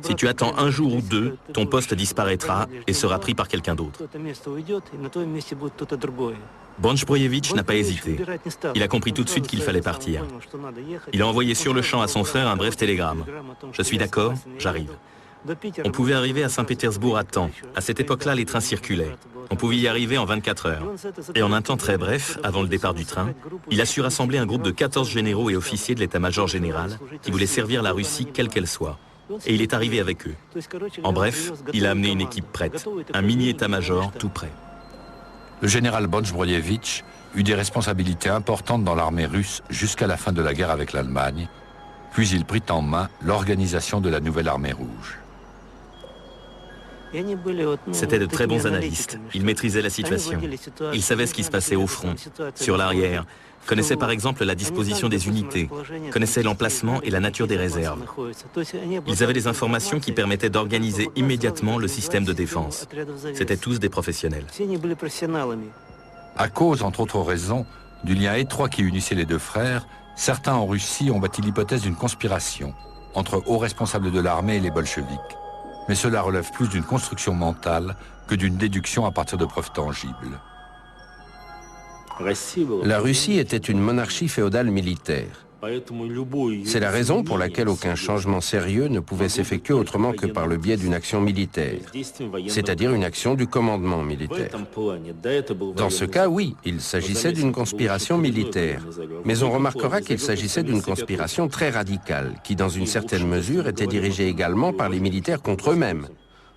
Si tu attends un jour ou deux, ton poste disparaîtra et sera pris par quelqu'un d'autre. Bonch-Broyevitch n'a pas hésité. Il a compris tout de suite qu'il fallait partir. Il a envoyé sur le champ à son frère un bref télégramme. « Je suis d'accord, j'arrive ». On pouvait arriver à Saint-Pétersbourg à temps. À cette époque-là, les trains circulaient. On pouvait y arriver en 24 heures. Et en un temps très bref, avant le départ du train, il a su rassembler un groupe de 14 généraux et officiers de l'état-major général qui voulaient servir la Russie quelle qu'elle soit. Et il est arrivé avec eux. En bref, il a amené une équipe prête, un mini-état-major tout prêt. Le général Bonch-Broyevitch eut des responsabilités importantes dans l'armée russe jusqu'à la fin de la guerre avec l'Allemagne, puis il prit en main l'organisation de la nouvelle armée rouge. C'étaient de très bons analystes. Ils maîtrisaient la situation. Ils savaient ce qui se passait au front, sur l'arrière, connaissaient par exemple la disposition des unités, connaissaient l'emplacement et la nature des réserves. Ils avaient des informations qui permettaient d'organiser immédiatement le système de défense. C'étaient tous des professionnels. À cause, entre autres raisons, du lien étroit qui unissait les deux frères, certains en Russie ont bâti l'hypothèse d'une conspiration entre hauts responsables de l'armée et les bolcheviks. Mais cela relève plus d'une construction mentale que d'une déduction à partir de preuves tangibles. La Russie était une monarchie féodale militaire. C'est la raison pour laquelle aucun changement sérieux ne pouvait s'effectuer autrement que par le biais d'une action militaire, c'est-à-dire une action du commandement militaire. Dans ce cas, oui, il s'agissait d'une conspiration militaire, mais on remarquera qu'il s'agissait d'une conspiration très radicale, qui dans une certaine mesure était dirigée également par les militaires contre eux-mêmes.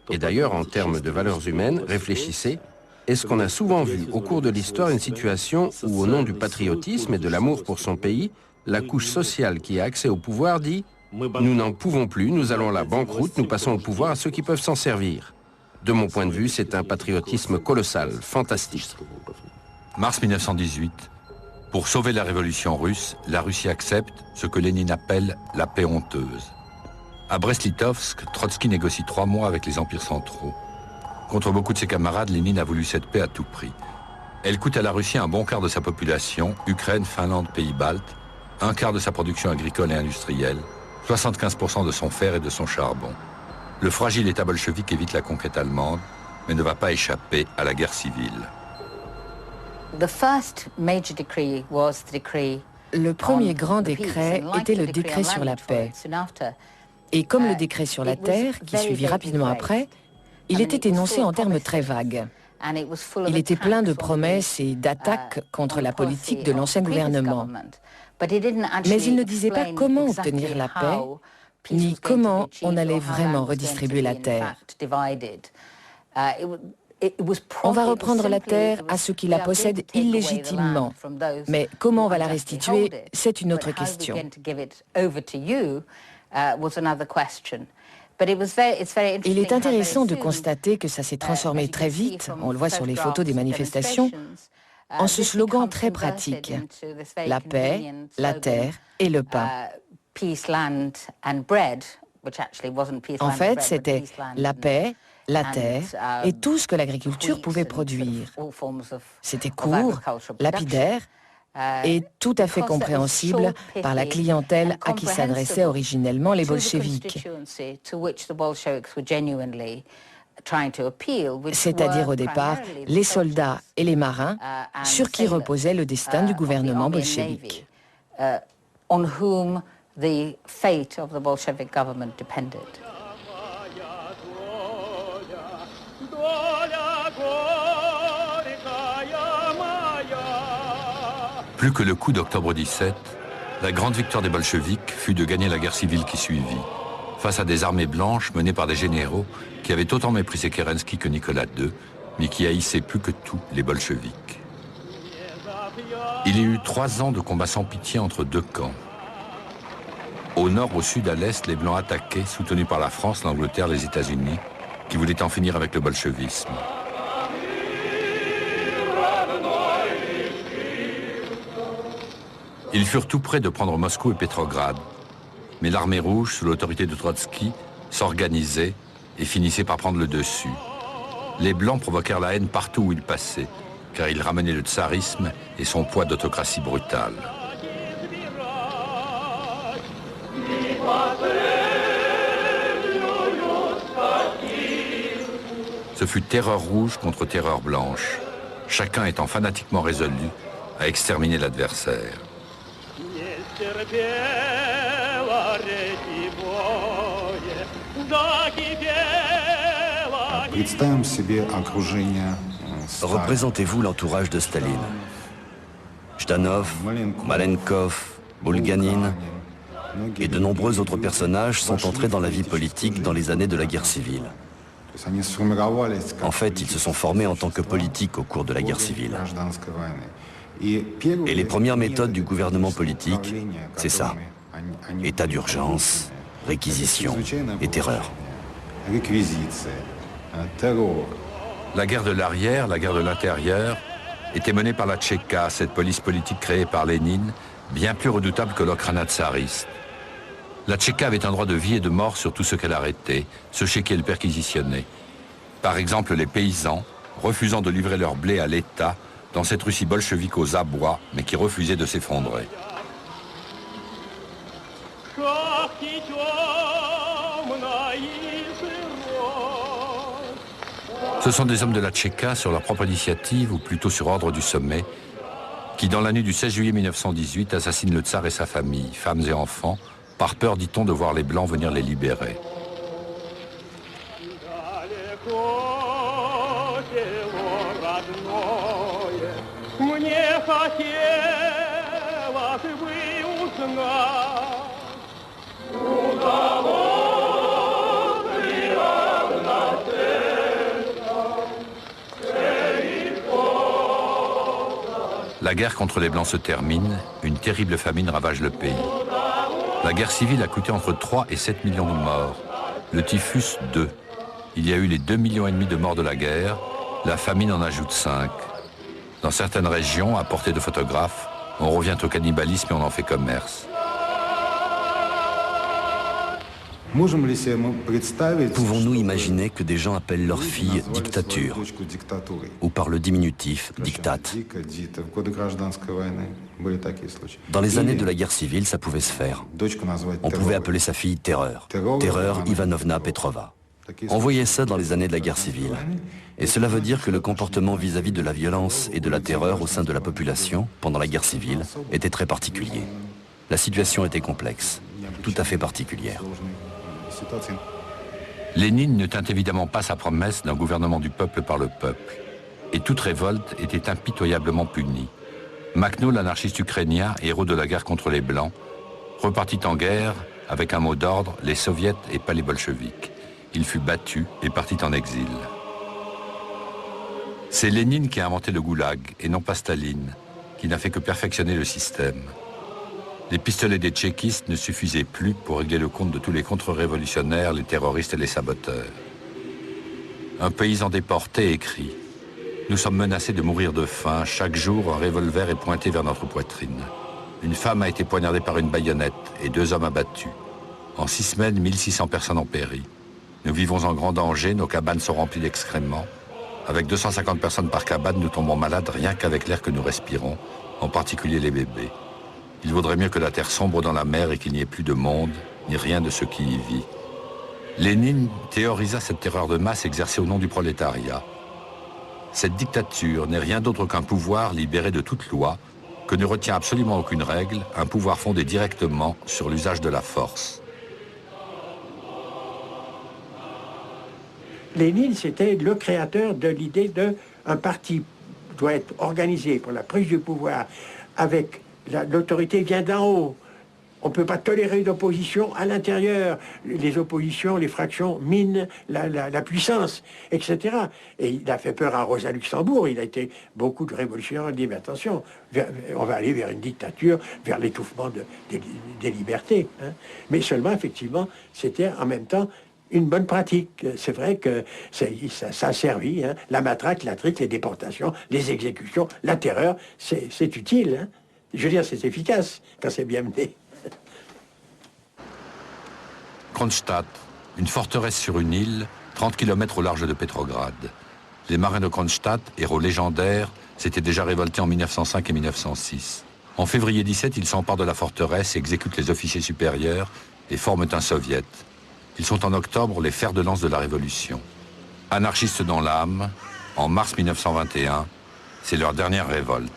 Et d'ailleurs, en termes de valeurs humaines, réfléchissez, est-ce qu'on a souvent vu au cours de l'histoire une situation où, au nom du patriotisme et de l'amour pour son pays, la couche sociale qui a accès au pouvoir dit « Nous n'en pouvons plus, nous allons à la banqueroute, nous passons le pouvoir à ceux qui peuvent s'en servir ». De mon point de vue, c'est un patriotisme colossal, fantastique. Mars 1918. Pour sauver la révolution russe, la Russie accepte ce que Lénine appelle la paix honteuse. À Brest-Litovsk, Trotsky négocie 3 mois avec les empires centraux. Contre beaucoup de ses camarades, Lénine a voulu cette paix à tout prix. Elle coûte à la Russie un bon quart de sa population, Ukraine, Finlande, Pays-Baltes, un quart de sa production agricole et industrielle, 75% de son fer et de son charbon. Le fragile État bolchevique évite la conquête allemande, mais ne va pas échapper à la guerre civile. Le premier grand décret était le décret sur la paix. Et comme le décret sur la terre, qui suivit rapidement après, il était énoncé en termes très vagues. Il était plein de promesses et d'attaques contre la politique de l'ancien gouvernement. Mais il ne disait pas comment obtenir la paix, ni comment on allait vraiment redistribuer la terre. On va reprendre la terre à ceux qui la possèdent illégitimement, mais comment on va la restituer, c'est une autre question. Il est intéressant de constater que ça s'est transformé très vite, on le voit sur les photos des manifestations, en ce slogan très pratique, la paix, la terre et le pain. En fait, c'était la paix, la terre et tout ce que l'agriculture pouvait produire. C'était court, lapidaire et tout à fait compréhensible par la clientèle à qui s'adressaient originellement les bolcheviks. C'est-à-dire au départ les soldats et les marins sur qui reposait le destin du gouvernement bolchevique. Plus que le coup d'octobre 17, la grande victoire des bolcheviks fut de gagner la guerre civile qui suivit, face à des armées blanches menées par des généraux qui avaient autant méprisé Kerensky que Nicolas II, mais qui haïssaient plus que tout les bolcheviks. Il y a eu 3 ans de combats sans pitié entre deux camps. Au nord, au sud, à l'est, les Blancs attaquaient, soutenus par la France, l'Angleterre, les États-Unis, qui voulaient en finir avec le bolchevisme. Ils furent tout près de prendre Moscou et Pétrograd, mais l'armée rouge, sous l'autorité de Trotsky, s'organisait et finissait par prendre le dessus. Les Blancs provoquèrent la haine partout où ils passaient, car ils ramenaient le tsarisme et son poids d'autocratie brutale. Ce fut terreur rouge contre terreur blanche, chacun étant fanatiquement résolu à exterminer l'adversaire. Représentez-vous l'entourage de Staline. Jdanov, Malenkov, Bulganin et de nombreux autres personnages sont entrés dans la vie politique dans les années de la guerre civile. En fait, ils se sont formés en tant que politiques au cours de la guerre civile. Et les premières méthodes du gouvernement politique, c'est ça. État d'urgence, réquisition et terreur. La guerre de l'arrière, la guerre de l'intérieur, était menée par la Tchéka, cette police politique créée par Lénine, bien plus redoutable que l'Okhrana tsariste. La Tchéka avait un droit de vie et de mort sur tout ce qu'elle arrêtait, ceux chez qui elle perquisitionnait. Par exemple, les paysans, refusant de livrer leur blé à l'État, dans cette Russie bolchevique aux abois, mais qui refusait de s'effondrer. Ce sont des hommes de la Tchéka, sur leur propre initiative, ou plutôt sur ordre du sommet, qui, dans la nuit du 16 juillet 1918, assassinent le tsar et sa famille, femmes et enfants, par peur, dit-on, de voir les Blancs venir les libérer. La guerre contre les Blancs se termine, une terrible famine ravage le pays. La guerre civile a coûté entre 3 et 7 millions de morts. Le typhus, 2. Il y a eu les 2,5 millions de morts de la guerre. La famine en ajoute 5. Dans certaines régions, à portée de photographes, on revient au cannibalisme et on en fait commerce. Pouvons-nous imaginer que des gens appellent leur fille dictature, ou par le diminutif diktat? Dans les années de la guerre civile, ça pouvait se faire. On pouvait appeler sa fille Terreur, Terreur Ivanovna Petrova. On voyait ça dans les années de la guerre civile. Et cela veut dire que le comportement vis-à-vis de la violence et de la terreur au sein de la population, pendant la guerre civile, était très particulier. La situation était complexe, tout à fait particulière. Lénine ne tint évidemment pas sa promesse d'un gouvernement du peuple par le peuple. Et toute révolte était impitoyablement punie. Makhno, l'anarchiste ukrainien, héros de la guerre contre les Blancs, repartit en guerre avec un mot d'ordre, les soviets et pas les bolcheviks. Il fut battu et partit en exil. C'est Lénine qui a inventé le goulag, et non pas Staline, qui n'a fait que perfectionner le système. Les pistolets des tchéquistes ne suffisaient plus pour régler le compte de tous les contre-révolutionnaires, les terroristes et les saboteurs. Un paysan déporté écrit « Nous sommes menacés de mourir de faim. Chaque jour, un revolver est pointé vers notre poitrine. Une femme a été poignardée par une baïonnette et 2 hommes abattus. En 6 semaines, 1600 personnes ont péri. Nous vivons en grand danger, nos cabanes sont remplies d'excréments. Avec 250 personnes par cabane, nous tombons malades rien qu'avec l'air que nous respirons, en particulier les bébés. Il vaudrait mieux que la terre sombre dans la mer et qu'il n'y ait plus de monde, ni rien de ce qui y vit. » Lénine théorisa cette terreur de masse exercée au nom du prolétariat. Cette dictature n'est rien d'autre qu'un pouvoir libéré de toute loi, que ne retient absolument aucune règle, un pouvoir fondé directement sur l'usage de la force. Lénine, c'était le créateur de l'idée d'un parti doit être organisé pour la prise du pouvoir avec l'autorité vient d'en haut. On ne peut pas tolérer d'opposition à l'intérieur. Les oppositions, les fractions minent la puissance, etc. Et il a fait peur à Rosa Luxembourg. Il a été beaucoup de révolutionnaires dit, mais attention, on va aller vers une dictature, vers l'étouffement des libertés. Hein. Mais seulement, effectivement, c'était en même temps une bonne pratique. C'est vrai que ça a servi. Hein. La matraque, la trique, les déportations, les exécutions, la terreur, c'est utile. Hein. Je veux dire, c'est efficace quand c'est bien mené. Kronstadt, une forteresse sur une île, 30 km au large de Petrograd. Les marins de Kronstadt, héros légendaires, s'étaient déjà révoltés en 1905 et 1906. En février 17, ils s'emparent de la forteresse, exécutent les officiers supérieurs et forment un soviet. Ils sont en octobre les fers de lance de la Révolution. Anarchistes dans l'âme, en mars 1921, c'est leur dernière révolte.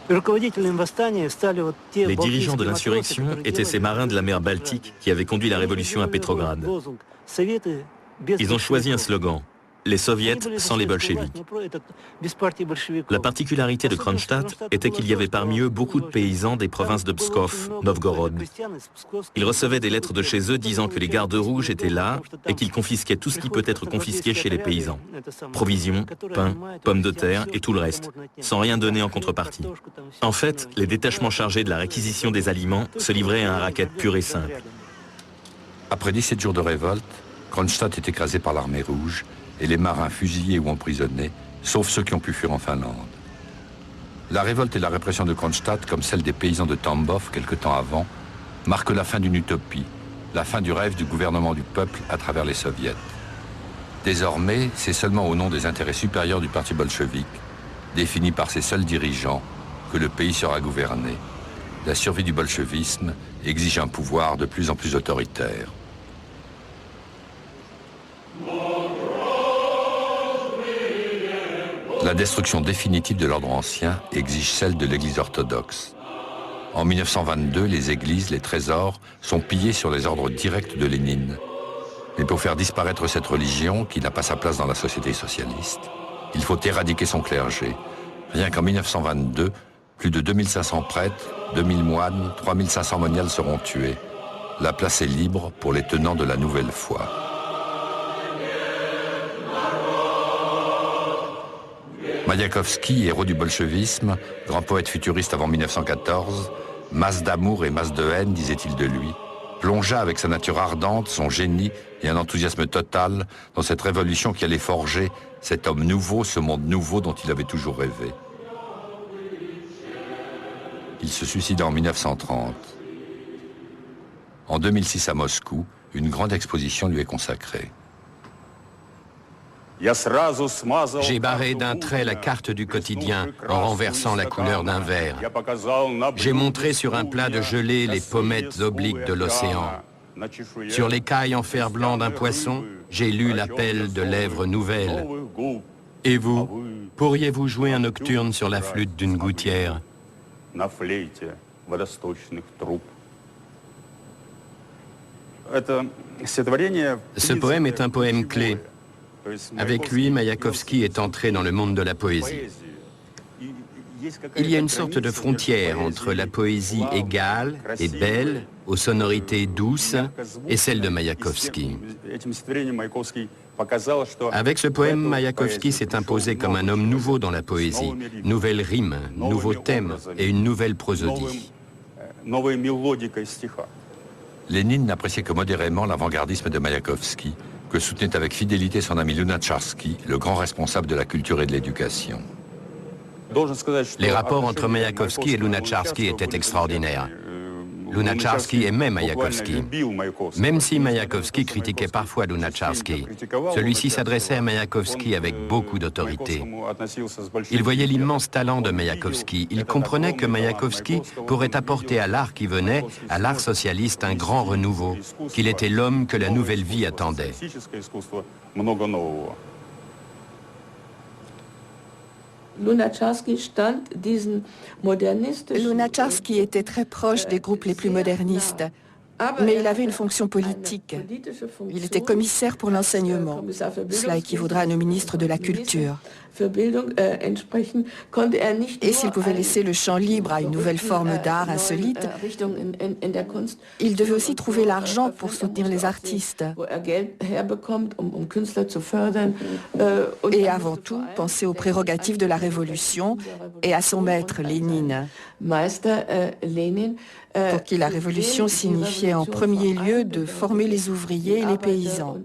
Les dirigeants de l'insurrection étaient ces marins de la mer Baltique qui avaient conduit la révolution à Petrograd. Ils ont choisi un slogan, les soviets sans les bolcheviks. La particularité de Kronstadt était qu'il y avait parmi eux beaucoup de paysans des provinces de Pskov, Novgorod. Ils recevaient des lettres de chez eux disant que les gardes rouges étaient là et qu'ils confisquaient tout ce qui peut être confisqué chez les paysans. Provisions, pain, pommes de terre et tout le reste, sans rien donner en contrepartie. En fait, les détachements chargés de la réquisition des aliments se livraient à un racket pur et simple. Après 17 jours de révolte, Kronstadt est écrasé par l'armée rouge et les marins fusillés ou emprisonnés, sauf ceux qui ont pu fuir en Finlande. La révolte et la répression de Kronstadt, comme celle des paysans de Tambov quelque temps avant, marquent la fin d'une utopie, la fin du rêve du gouvernement du peuple à travers les soviets. Désormais, c'est seulement au nom des intérêts supérieurs du parti bolchevique, défini par ses seuls dirigeants, que le pays sera gouverné. La survie du bolchevisme exige un pouvoir de plus en plus autoritaire. La destruction définitive de l'ordre ancien exige celle de l'Église orthodoxe. En 1922, les églises, les trésors, sont pillés sur les ordres directs de Lénine. Mais pour faire disparaître cette religion, qui n'a pas sa place dans la société socialiste, il faut éradiquer son clergé. Rien qu'en 1922, plus de 2500 prêtres, 2000 moines, 3500 moniales seront tués. La place est libre pour les tenants de la nouvelle foi. Maïakovski, héros du bolchevisme, grand poète futuriste avant 1914, masse d'amour et masse de haine, disait-il de lui, plongea avec sa nature ardente, son génie et un enthousiasme total dans cette révolution qui allait forger cet homme nouveau, ce monde nouveau dont il avait toujours rêvé. Il se suicida en 1930. En 2006 à Moscou, une grande exposition lui est consacrée. J'ai barré d'un trait la carte du quotidien en renversant la couleur d'un verre. J'ai montré sur un plat de gelée les pommettes obliques de l'océan. Sur l'écaille en fer blanc d'un poisson, j'ai lu l'appel de lèvres nouvelles. Et vous, pourriez-vous jouer un nocturne sur la flûte d'une gouttière? Ce poème est un poème clé. Avec lui, Maïakovski est entré dans le monde de la poésie. Il y a une sorte de frontière entre la poésie égale et belle, aux sonorités douces, et celle de Maïakovski. Avec ce poème, Maïakovski s'est imposé comme un homme nouveau dans la poésie. Nouvelle rime, nouveau thème et une nouvelle prosodie. Lénine n'appréciait que modérément l'avant-gardisme de Maïakovski, que soutenait avec fidélité son ami Lunacharsky, le grand responsable de la culture et de l'éducation. Les rapports entre Maïakovski et Lunacharsky étaient extraordinaires. Lunacharsky aimait Maïakovski. Même si Maïakovski critiquait parfois Lunacharsky, celui-ci s'adressait à Maïakovski avec beaucoup d'autorité. Il voyait l'immense talent de Maïakovski. Il comprenait que Maïakovski pourrait apporter à l'art qui venait, à l'art socialiste, un grand renouveau, qu'il était l'homme que la nouvelle vie attendait. Lunacharsky était très proche des groupes les plus modernistes, mais il avait une fonction politique. Il était commissaire pour l'enseignement. Cela équivaudra à nos ministres de la Culture. Et s'il pouvait laisser le champ libre à une nouvelle forme d'art insolite, il devait aussi trouver l'argent pour soutenir les artistes. Et avant tout, penser aux prérogatives de la Révolution et à son maître, Lénine. Pour qui la révolution signifiait en premier lieu de former les ouvriers et les paysans.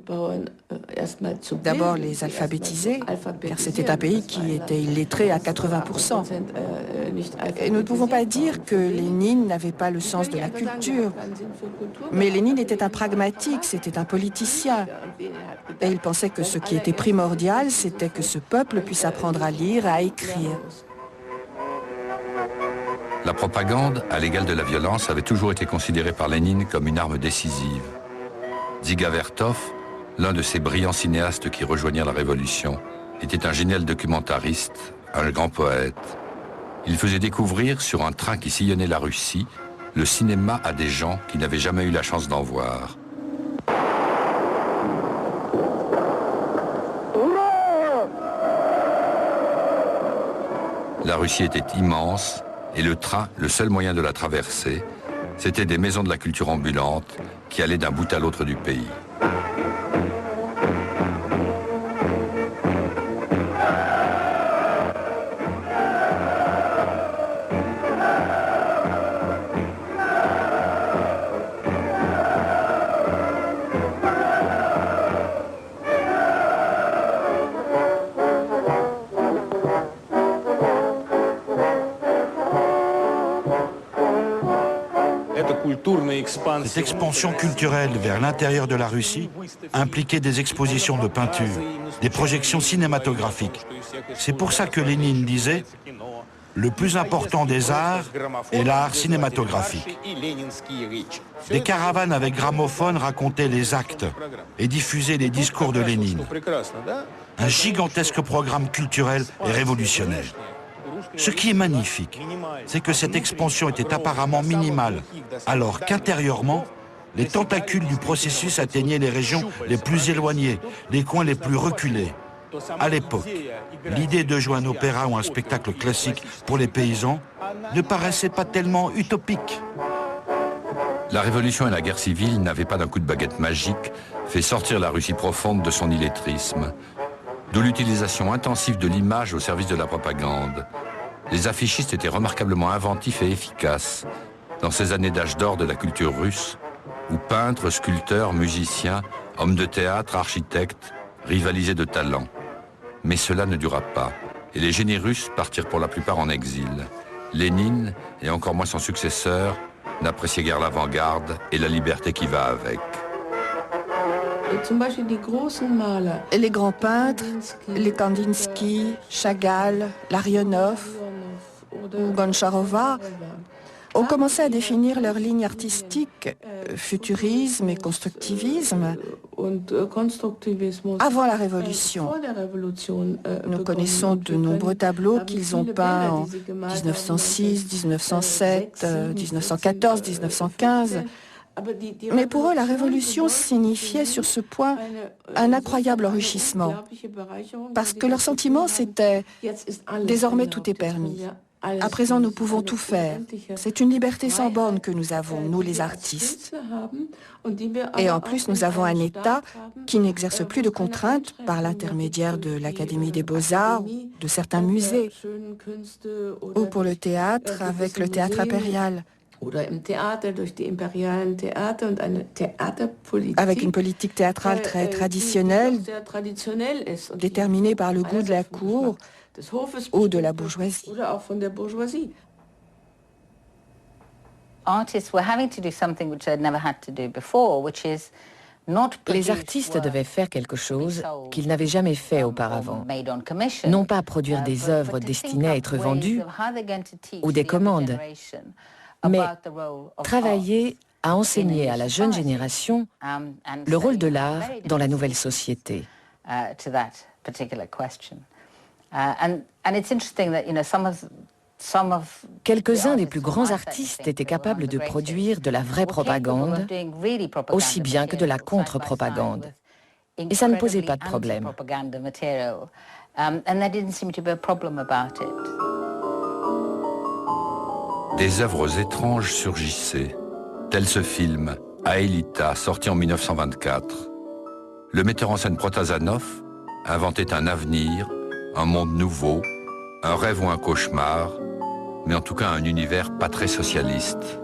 D'abord les alphabétiser, car c'était un pays qui était illettré à 80%. Et nous ne pouvons pas dire que Lénine n'avait pas le sens de la culture, mais Lénine était un pragmatique, c'était un politicien. Et il pensait que ce qui était primordial, c'était que ce peuple puisse apprendre à lire et à écrire. La propagande, à l'égal de la violence, avait toujours été considérée par Lénine comme une arme décisive. Dziga Vertov, l'un de ces brillants cinéastes qui rejoignirent la Révolution, était un génial documentariste, un grand poète. Il faisait découvrir, sur un train qui sillonnait la Russie, le cinéma à des gens qui n'avaient jamais eu la chance d'en voir. La Russie était immense, et le train, le seul moyen de la traverser, c'était des maisons de la culture ambulantes qui allaient d'un bout à l'autre du pays. Cette expansion culturelle vers l'intérieur de la Russie impliquait des expositions de peinture, des projections cinématographiques. C'est pour ça que Lénine disait « Le plus important des arts est l'art cinématographique ». Des caravanes avec gramophone racontaient les actes et diffusaient les discours de Lénine. Un gigantesque programme culturel et révolutionnaire. Ce qui est magnifique, c'est que cette expansion était apparemment minimale, alors qu'intérieurement, les tentacules du processus atteignaient les régions les plus éloignées, les coins les plus reculés. À l'époque, l'idée de jouer un opéra ou un spectacle classique pour les paysans ne paraissait pas tellement utopique. La Révolution et la guerre civile n'avaient pas d'un coup de baguette magique fait sortir la Russie profonde de son illettrisme, d'où l'utilisation intensive de l'image au service de la propagande. Les affichistes étaient remarquablement inventifs et efficaces dans ces années d'âge d'or de la culture russe, où peintres, sculpteurs, musiciens, hommes de théâtre, architectes rivalisaient de talent. Mais cela ne dura pas, et les génies russes partirent pour la plupart en exil. Lénine, et encore moins son successeur, n'appréciait guère l'avant-garde et la liberté qui va avec. Les grands peintres, les Kandinsky, Chagall, Larionov ou Goncharova, ont commencé à définir leur ligne artistique, futurisme et constructivisme, avant la Révolution. Nous connaissons de nombreux tableaux qu'ils ont peints en 1906, 1907, 1914, 1915. Mais pour eux, la Révolution signifiait sur ce point un incroyable enrichissement. Parce que leur sentiment, c'était « désormais tout est permis ». À présent, nous pouvons tout faire. C'est une liberté sans borne que nous avons, nous les artistes. Et en plus, nous avons un État qui n'exerce plus de contraintes par l'intermédiaire de l'Académie des Beaux-Arts, de certains musées, ou pour le théâtre avec le théâtre impérial. Avec une politique théâtrale très traditionnelle, déterminée par le goût de la cour ou de la bourgeoisie. Les artistes devaient faire quelque chose qu'ils n'avaient jamais fait auparavant. Non pas produire des œuvres destinées à être vendues ou des commandes, mais travailler à enseigner à la jeune génération le rôle de l'art dans la nouvelle société. Quelques-uns des plus grands artistes étaient capables de produire de la vraie propagande, aussi bien que de la contre-propagande. Et ça ne posait pas de problème. Des œuvres étranges surgissaient, tel ce film, Aelita, sorti en 1924. Le metteur en scène Protazanov inventait un avenir, un monde nouveau, un rêve ou un cauchemar, mais en tout cas un univers pas très socialiste.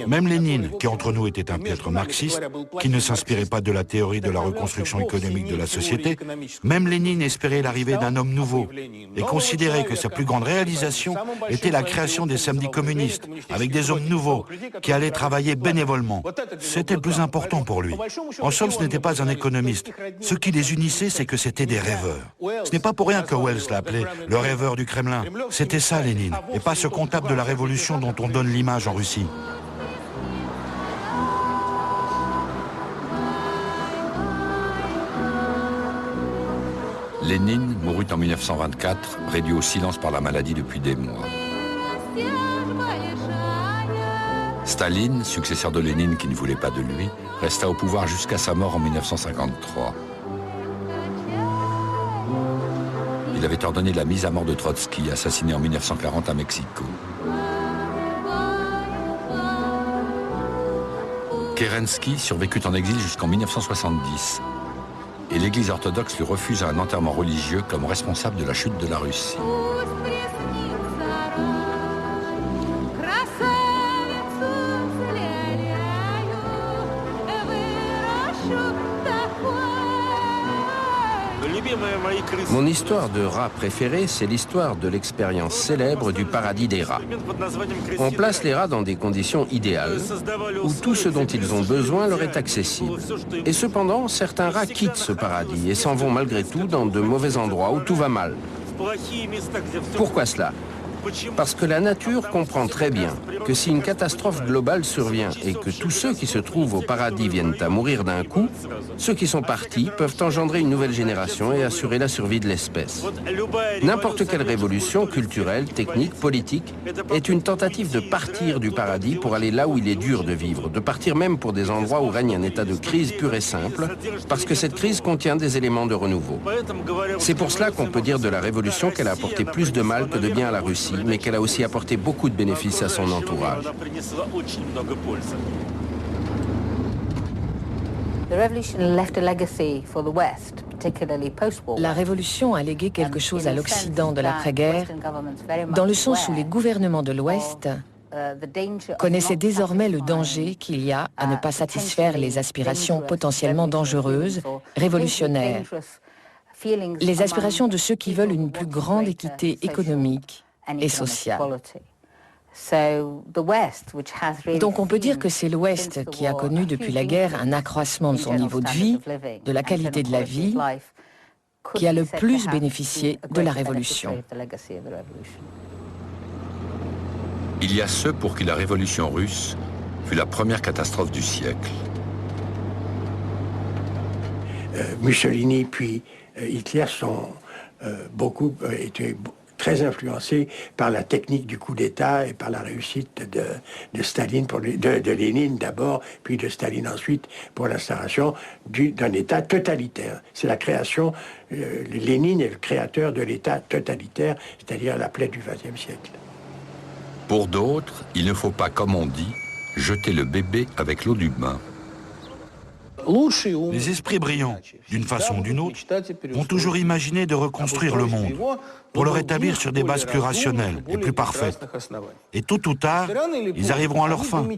Même Lénine, qui entre nous était un piètre marxiste, qui ne s'inspirait pas de la théorie de la reconstruction économique de la société, même Lénine espérait l'arrivée d'un homme nouveau et considérait que sa plus grande réalisation était la création des samedis communistes, avec des hommes nouveaux qui allaient travailler bénévolement. C'était le plus important pour lui. En somme, ce n'était pas un économiste. Ce qui les unissait, c'est que c'était des rêveurs. Ce n'est pas pour rien que Wells l'appelait le rêveur du Kremlin. C'était ça, Lénine, et pas ce comptable de la Révolution dont on donne l'image en Russie. Lénine mourut en 1924, réduit au silence par la maladie depuis des mois. Staline, successeur de Lénine qui ne voulait pas de lui, resta au pouvoir jusqu'à sa mort en 1953. Il avait ordonné la mise à mort de Trotsky, assassiné en 1940 à Mexico. Kerensky survécut en exil jusqu'en 1970. Et l'Église orthodoxe lui refuse un enterrement religieux comme responsable de la chute de la Russie. Mon histoire de rat préférée, c'est l'histoire de l'expérience célèbre du paradis des rats. On place les rats dans des conditions idéales, où tout ce dont ils ont besoin leur est accessible. Et cependant, certains rats quittent ce paradis et s'en vont malgré tout dans de mauvais endroits où tout va mal. Pourquoi cela ? Parce que la nature comprend très bien que si une catastrophe globale survient et que tous ceux qui se trouvent au paradis viennent à mourir d'un coup, ceux qui sont partis peuvent engendrer une nouvelle génération et assurer la survie de l'espèce. N'importe quelle révolution culturelle, technique, politique est une tentative de partir du paradis pour aller là où il est dur de vivre, de partir même pour des endroits où règne un état de crise pur et simple, parce que cette crise contient des éléments de renouveau. C'est pour cela qu'on peut dire de la révolution qu'elle a apporté plus de mal que de bien à la Russie, mais qu'elle a aussi apporté beaucoup de bénéfices à son entourage. La révolution a légué quelque chose à l'Occident de l'après-guerre, dans le sens où les gouvernements de l'Ouest connaissaient désormais le danger qu'il y a à ne pas satisfaire les aspirations potentiellement dangereuses, révolutionnaires, les aspirations de ceux qui veulent une plus grande équité économique et sociale. Donc on peut dire que c'est l'Ouest qui a connu depuis la guerre un accroissement de son niveau de vie, de la qualité de la vie, qui a le plus bénéficié de la révolution. Il y a ceux pour qui la révolution russe fut la première catastrophe du siècle. Mussolini puis Hitler sont étaient très influencés par la technique du coup d'État et par la réussite de Staline, de Lénine d'abord, puis de Staline ensuite, pour l'instauration d'un État totalitaire. C'est la création, Lénine est le créateur de l'État totalitaire, c'est-à-dire la plaie du XXe siècle. Pour d'autres, il ne faut pas, comme on dit, jeter le bébé avec l'eau du bain. Les esprits brillants, d'une façon ou d'une autre, vont toujours imaginer de reconstruire le monde pour le rétablir sur des bases plus rationnelles et plus parfaites. Et tôt ou tard, ils arriveront à leur fin.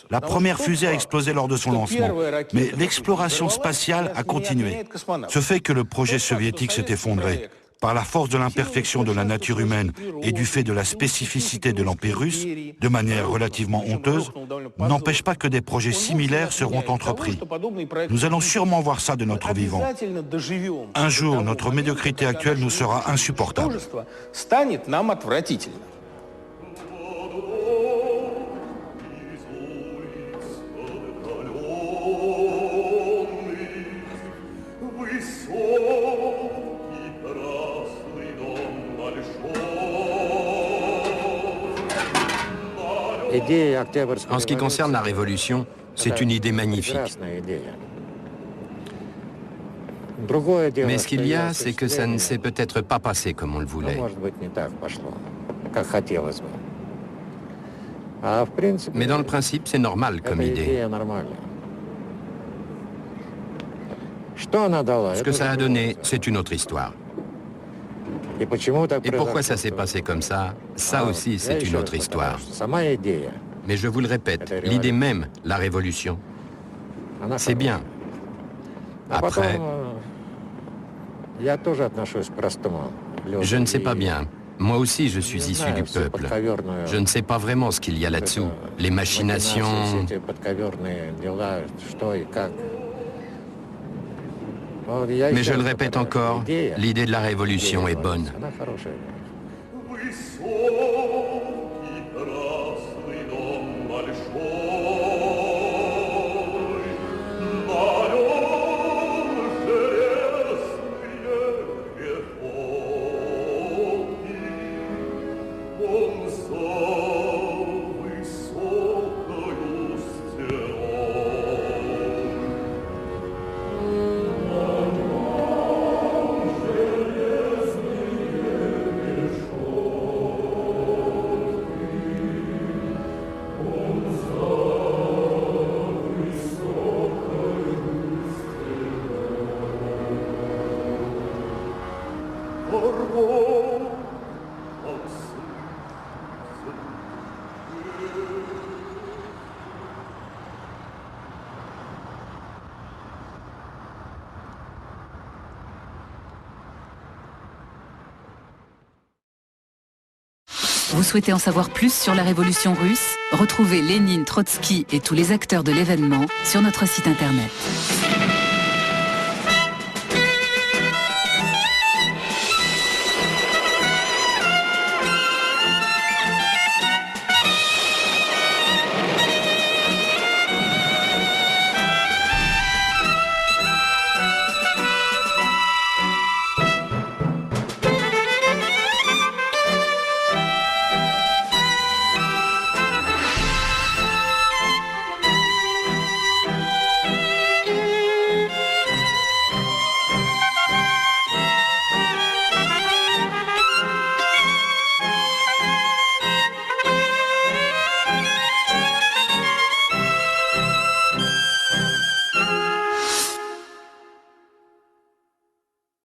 La première fusée a explosé lors de son lancement, mais l'exploration spatiale a continué. Ce fait que le projet soviétique s'est effondré. Par la force de l'imperfection de la nature humaine et du fait de la spécificité de l'Empire russe, de manière relativement honteuse, n'empêche pas que des projets similaires seront entrepris. Nous allons sûrement voir ça de notre vivant. Un jour, notre médiocrité actuelle nous sera insupportable. En ce qui concerne la révolution, c'est une idée magnifique. Mais ce qu'il y a, c'est que ça ne s'est peut-être pas passé comme on le voulait. Mais dans le principe, c'est normal comme idée. Ce que ça a donné, c'est une autre histoire. Et pourquoi ça s'est passé comme ça aussi, c'est une autre histoire. Mais je vous le répète, l'idée même, la révolution, c'est bien. Après, je ne sais pas bien. Moi aussi, je suis issu du peuple. Je ne sais pas vraiment ce qu'il y a là-dessous. Les machinations... Mais je le répète encore, l'idée de la révolution est bonne. Vous souhaitez en savoir plus sur la révolution russe? Retrouvez Lénine, Trotsky et tous les acteurs de l'événement sur notre site internet.